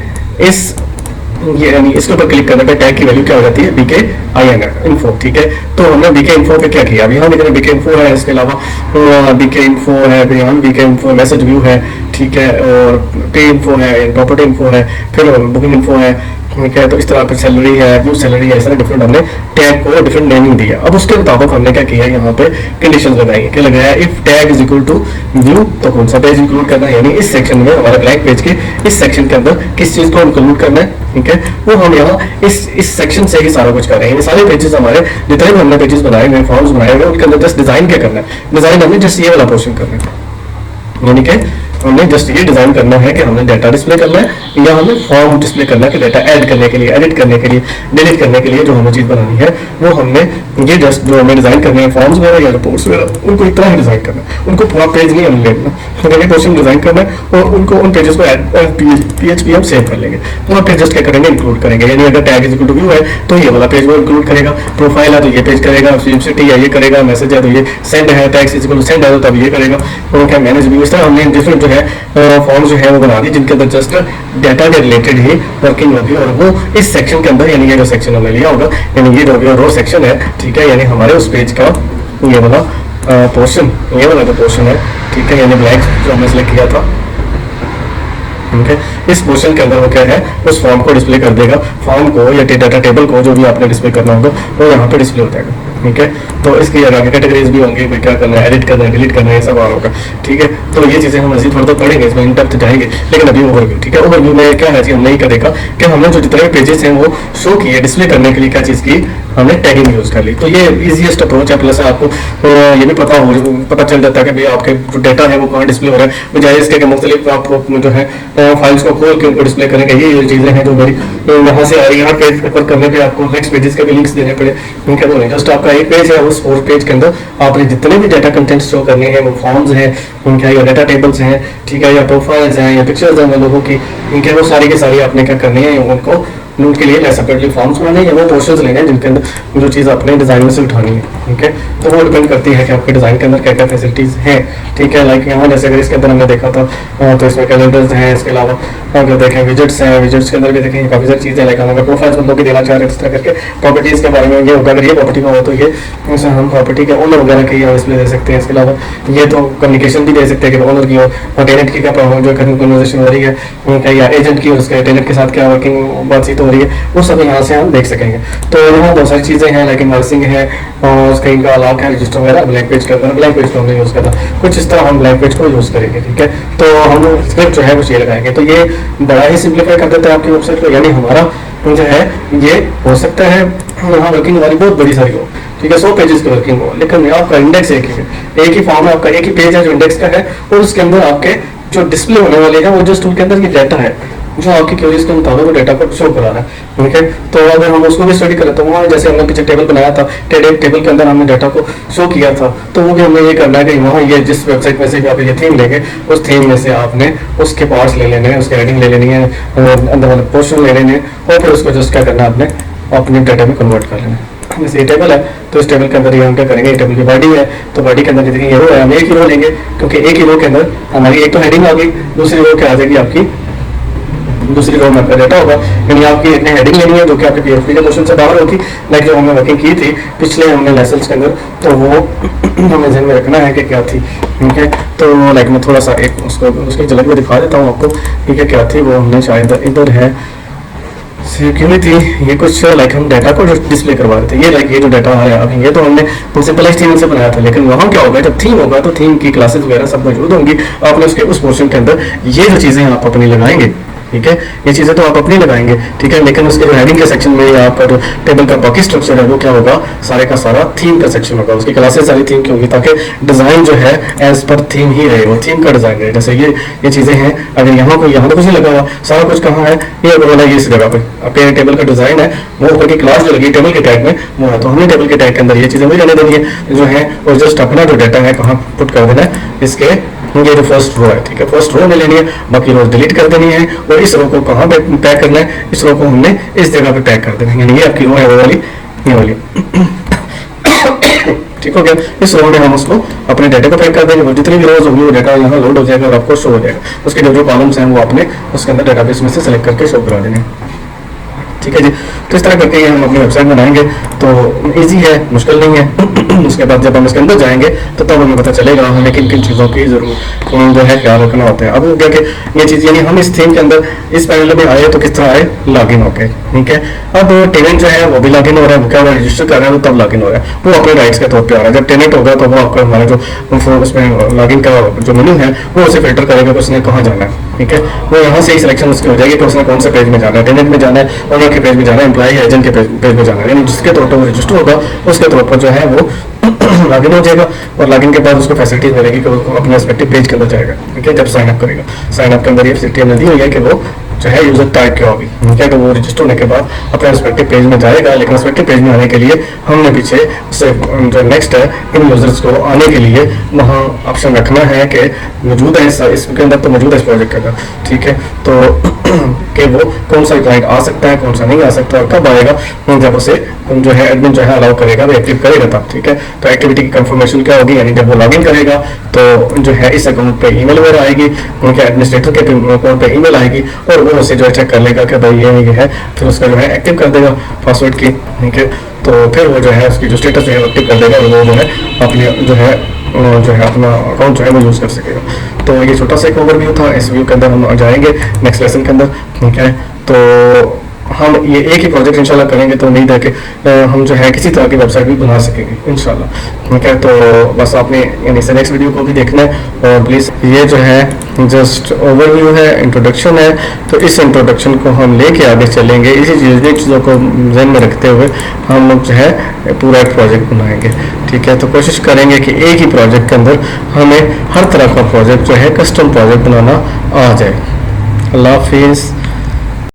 इस ये यानी इसके ऊपर क्लिक करने पे टैग की वैल्यू क्या हो जाती है, BK info। ठीक है, तो हमने BK info पे क्या किया, अभी यहाँ देख रहे हैं BK info है, इसके अलावा BK info है, यहाँ BK info मैसेज व्यू है, ठीक है, और पे इन्फो है, प्रॉपर्टी इन्फो है, फिर बुकिंग इन्फो है। ठीक है, तो इस तरह पर सैलरी है, व्यू सैलरी है, इस तरह डिफरेंट हमने टैग को डिफरेंट नेमिंग दिया। अब उसके मुताबिक हमने क्या किया, यहाँ पे कंडीशन लगाई, क्या लगाया, if tag is equal to view तो कौन सा पेज इंक्लूड करना है, यानी इस सेक्शन में हमारे ब्लैंक पेज के इस सेक्शन के अंदर किस चीज को इंक्लूड करना है। ठीक है, वो हम यहाँ इस सेक्शन से ही सारा कुछ कर रहे हैं। सारे पेजेस हमारे जितने भी हमने पेजेस बनाए हुए, फॉर्म्स बनाए हुए, उनके अंदर जस्ट डिजाइन क्या करना है, डिजाइन हमने जस्ट ये वाला पोर्शन करना है, यानी कि हमने जस्ट ये डिजाइन करना है कि हमने डाटा डिस्प्ले करना है या हमें फॉर्म डिस्प्ले करना है कि डाटा ऐड करने के लिए, एडिट करने के लिए, डिलीट करने के लिए जो हमें चीज़ बनानी है वो हमने ये जस्ट जो हमें डिजाइन करने हैं फॉर्म्स वगैरह या रिपोर्ट्स वगैरह उनको इतना ही डिजाइन करना है, उनको पूरा पेज नहीं हमें लेना, तो ये पोर्शन डिजाइन करना है और उनको उन पेजेस को PHP हम सेव कर लेंगे। तो वहाँ पे जस्ट क्या करेंगे, इंक्लूड करेंगे, यानी अगर tag is equal to view है तो ये वाला पेज वो इंक्लूड करेगा, प्रोफाइल है तो ये पेज करेगा, सिटी है ये करेगा, मैसेज है तो ये, सेंड है tag is equal to send है तो तब ये करेगा, और क्या मैनेज व्यू। इस तरह हमने डिफरेंट जो है फॉर्म जो है वो बना दी जिनके अंदर जस्ट डाटा के रिलेटेड ही वर्किंग होगी और वो इस सेक्शन के अंदर, यानी ये जो सेक्शन हमने लिया होगा, यानी ये जो रो सेक्शन है, ठीक है, यानी हमारे उस पेज का ये वाला पोर्शन, ये वाला जो पोर्शन है, ठीक है, यानी ब्लैंक जो हमने सेलेक्ट किया था, ठीक है। इस पोर्शन के अंदर वो क्या है, उस फॉर्म को डिस्प्ले कर देगा, फॉर्म को या डाटा टेबल को जो भी आपने डिस्प्ले करना होगा वो यहाँ पे डिस्प्ले हो जाएगा। ठीक है, तो इसकी आगे कैटेगरीज भी होंगी, क्या करना है, एडिट करना है, डिलीट करना है, ये सब और होगा। ठीक है, तो ये चीज़ें हम मजीद थोड़ा पढ़ेंगे, इसमें इन डेप्थ जाएंगे, लेकिन अभी ओवरव्यू। ठीक है, ओवरव्यू में क्या है, हमने क्या देखा कि हमने जो जितने पेजेस हैं वो शो किए डिस्प्ले करने के लिए क्या चीज़ की, हमने टैगिंग यूज़ कर ली। तो ये इजीएस्ट अप्रोच है, प्लस आपको ये भी पता चल जाता है कि भाई आपके जो डाटा है वो कहाँ डिस्प्ले हो रहा है, बजाय इसके मुख्तलिफ आप जो है फाइल्स को खोल के उनको डिस्प्ले करेंगे। ये चीज़ें हैं जो मेरी यहाँ से आ रही है। हर पेज पर करने पे आपको नेक्स्ट पेजेस के भी लिंक्स देने पड़े, उनके वो नहीं, जस्ट आपका एक पेज है, उस और पेज के अंदर आपने जितने भी डाटा कंटेंट शो करने हैं, वो फॉर्म्स हैं उनके, या डाटा टेबल्स हैं, ठीक है, या प्रोफाइल्स हैं, या पिक्चर्स हैं लोगों की, इनके वो सारी की सारी आपने क्या करनी है, उनको नोट के लिए या सेपरेटली फॉर्म्स बनाने या वो पोर्शंस लेने हैं जिनके अंदर जो चीज़ अपने डिज़ाइन में से उठानी है। ठीक है, तो वो डिपेंड करती है कि आपके डिज़ाइन के अंदर क्या क्या फैसिलिटीज़ हैं। ठीक है, लाइक यहाँ जैसे अगर इसके अंदर हमने देखा था तो इसमें कैलेंडर्स हैं, इसके अलावा अगर देखें विजिट्स हैं, विजिट्स के अंदर भी देखें काफ़ी सारी चीज़ें, लाइक हम अगर प्रोफाइल्स बंदों की देना चाह रहे हैं इस तरह करके, प्रॉपर्टीज़ के बारे में ये होगा, अगर ये प्रॉपर्टी का हो तो ये जैसे हम प्रॉपर्टी के ओनर वगैरह की हम डिस्प्ले दे सकते हैं। इसके अलावा ये तो कम्युनिकेशन भी दे सकते हैं कि ओनर की और टेनेंट की क्या प्रॉब्लम जो कन्वर्सेशन हो रही है, या एजेंट की और उसके टेनेंट के साथ क्या वर्किंग बातचीत हो रही है, वो सब यहाँ से हम देख सकेंगे। तो यहाँ बहुत सारी चीज़ें हैं, लाइक इनवर्सिंग है और उसका इनका अलाक है, रजिस्टर वगैरह, ब्लैंक पेज करते हैं, ब्लैंक पेज को हमने यूज़ करता कुछ इस तरह हम ब्लैंक पेज को यूज़ करेंगे। ठीक है, तो हम स्क्रिप्ट जो है कुछ ये लगाएंगे, तो ये बड़ा ही सिंप्लीफाई कर देता है आपकी वेबसाइट को, यानी हमारा जो है ये हो सकता है यहाँ वर्किंग वाली बहुत बड़ी सारी हो, ठीक है, 100 पेजेस की वर्किंग हो, लेकिन आपका इंडेक्स एक ही है, एक ही फॉर्म है, आपका एक ही पेज है जो इंडेक्स का है, और उसके अंदर आपके जो डिस्प्ले होने वाले हैं वो जस्ट उनके अंदर ये डाटा है जो आपकी क्वेरीज के मुताबिक वो डाटा को शो करा रहा है। ठीक है, तो अगर हम उसको भी स्टडी करें तो वहाँ जैसे हमने पीछे टेबल बनाया था, टेबल के अंदर हमने डाटा को शो किया था, तो वो भी हमें ये करना है कि वहाँ ये जिस वेबसाइट में से भी आप ये थीम लेंगे, उस थीम में से आपने उसके पार्ट्स ले लेने हैं, उसके हेडिंग ले लेनी है, अंदर वाले पोर्शन ले लेने हैं, और फिर उसको जस्ट क्या करना है, आपने अपने डाटा में कन्वर्ट कर लेना है। जैसे ये टेबल है तो इस टेबल के अंदर ये हम क्या करेंगे, टेबल की बॉडी है तो बॉडी के अंदर देखिए ये रो है, हम एक ही रो लेंगे, क्योंकि एक ही रो के अंदर हमारी एक तो हेडिंग आ गई, दूसरी रो क्या आ जाएगी आपकी, दूसरी रो में आपका डाटा होगा, यानी आपकी इतनी हेडिंग लेनी है जो कि आपके पीएचपी के क्वेश्चन से बाहर होगी, लाइक जो हमने वर्किंग की थी पिछले हमने लेसन्स के अंदर, तो वो हमें ध्यान में रखना है कि क्या थी। ठीक है, तो लाइक मैं थोड़ा सा एक उसको उसकी झलक में दिखा देता हूँ आपको, ठीक है, क्या थी वो, हमने शायद इधर है सिक्योरिटी, ये कुछ लाइक हम डाटा को डिस्प्ले करवा रहे थे, ये लाइक ये जो डाटा आ रहा है अभी, ये तो हमने सिंपल थीम से बनाया था, लेकिन वहाँ क्या होगा, जब थीम होगा तो थीम की क्लासेस वगैरह सब मौजूद होंगी, आपने उसके उस पोर्शन के अंदर ये जो चीज़ें आप अपनी लगाएंगे, ठीक है, ये चीज़ें तो आप अपनी लगाएंगे, ठीक है, लेकिन उसके जो हेडिंग के सेक्शन में या पर टेबल का बाकी स्ट्रक्चर है वो क्या होगा, सारे का सारा थीम का सेक्शन होगा, उसकी क्लासेस सारी थीम की होगी, ताकि डिज़ाइन जो है एज पर थीम ही रहे, वो थीम का डिज़ाइन रहे। जैसे ये चीज़ें हैं, अगर यहाँ तो कुछ नहीं लगा हुआ, सारा कुछ कहाँ है, ये वाला ये इस जगह पे आपके टेबल का डिज़ाइन है, वो ऊपर की क्लास जो लगी टेबल के टैग में वो है, तो हमने टेबल के टैग के अंदर ये चीज़ें वही रहने देनी है जो है, और जस्ट अपना जो डाटा है कहाँ पुट कर देना है, इसके ये जो फर्स्ट रो है, ठीक है, फर्स्ट रो में लेनी है, बाकी रो डिलीट कर देनी है, और इस रो को कहाँ पे पैक करना है, इस रो को हमने इस जगह पे पैक कर देना है, यानी ये आपकी रो है वो वाली, ये वाली ठीक हो गया। इस रो में हम उसको अपने डाटा को पैक कर देंगे, जितनी भी रोज होगी वो डाटा यहाँ लोड हो जाएगा और आपको शो हो जाएगा, उसके जो कॉलम्स हैं वो आपने उसके अंदर डाटाबेस में से सेलेक्ट करके शो करा देंगे। ठीक है जी, तो इस तरह करके हम अपनी वेबसाइट बनाएंगे, तो इजी है, मुश्किल नहीं है। उसके बाद जब हम इसके अंदर जाएंगे तो तब हमें पता चलेगा हमें किन किन चीज़ों की जरूर जो है ख्याल रखना होता है। अब क्या कि ये चीज़ यानी हम इस थीम के अंदर इस पैनल में आए तो किस तरह आए, लॉगिन हो गए। ठीक है, अब टेनेंट जो है वो भी लॉगिन हो रहा है, वो क्या हो रहा है, रजिस्टर कर रहा है, तो तब लॉगिन हो रहा है, वो अपने राइट्स के तौर पर आ रहा है। जब टेनेंट होगा तो वो आपका हमारा जो उसमें लॉगिन का जो मेन्यू है वो उसे फिल्टर करेगा कि उसने कहाँ जाना है। ठीक है, वो यहाँ से ही सिलेक्शन उसकी हो जाएगी कि उसने कौन से पेज में जाना है, टेनेंट में जाना है, ओनर के पेज में जाना है, एम्प्लॉय एजेंट के पेज में जाना है, यानी जिसके तौर पर वो रजिस्टर होगा उसके तौर पर जो है वो लॉगिन हो जाएगा, और लॉगिन के बाद उसको फैसिलिटीज मिलेगी कि वो अपने रिस्पेक्टिव पेज के अंदर जाएगा। ठीक है, जब साइन अप करेगा, साइन अप के अंदर ये फैसिलिटी हमने दी हुई है कि वो जो है यूजर टाइप क्या होगी। ठीक है, तो वो रजिस्टर होने के बाद अपने रिस्पेक्टिव पेज में जाएगा, लेकिन रिस्पेक्टिव पेज में आने के लिए हमने पीछे से जो नेक्स्ट है इन यूजर्स को आने के लिए वहाँ ऑप्शन रखना है कि मौजूद है इसके अंदर, तो मौजूद है इस प्रोजेक्ट के अंदर। ठीक है, तो कि वो कौन सा क्लाइंट आ सकता है, कौन सा नहीं आ सकता, और कब आएगा, जब उसे जो है एडमिन जो है अलाउ करेगा, वो एक्टिव करेगा तब। ठीक है, तो एक्टिविटी की कंफर्मेशन क्या होगी, यानी जब वो लॉगिन करेगा तो जो है इस अकाउंट पे ईमेल वगैरह आएगी, उनके एडमिनिस्ट्रेटर के अकाउंट पे ईमेल आएगी, और वो उसे जो है चेक कर लेगा कि भाई ये है, फिर उसका जो है एक्टिव कर देगा पासवर्ड की। ठीक है, तो फिर वो जो है उसकी जो स्टेटस है एक्टिव कर देगा, और वो जो है अपनी जो है जो है अपना अकाउंट जो है वो यूज़ कर सकेगा। तो ये छोटा सा एक ओवरव्यू था, इस व्यू के अंदर हम जाएंगे नेक्स्ट लेसन के अंदर, ठीक है। तो हम ये एक ही प्रोजेक्ट इंशाल्लाह करेंगे, तो उम्मीद है कि हम जो है किसी तरह की वेबसाइट भी बना सकेंगे इंशाल्लाह, ठीक है। तो बस आपने यानी से नेक्स्ट वीडियो को भी देखना है, और प्लीज़ ये जो है जस्ट ओवरव्यू है, इंट्रोडक्शन है, तो इस इंट्रोडक्शन को हम लेके आगे चलेंगे, इसी चीज़ों को जहन में रखते हुए हम लोग जो है पूरा एक प्रोजेक्ट बनाएंगे, ठीक है। तो कोशिश करेंगे कि एक ही प्रोजेक्ट के अंदर हमें हर तरह का प्रोजेक्ट जो है कस्टम प्रोजेक्ट बनाना आ जाए। अल्लाह हाफिज़।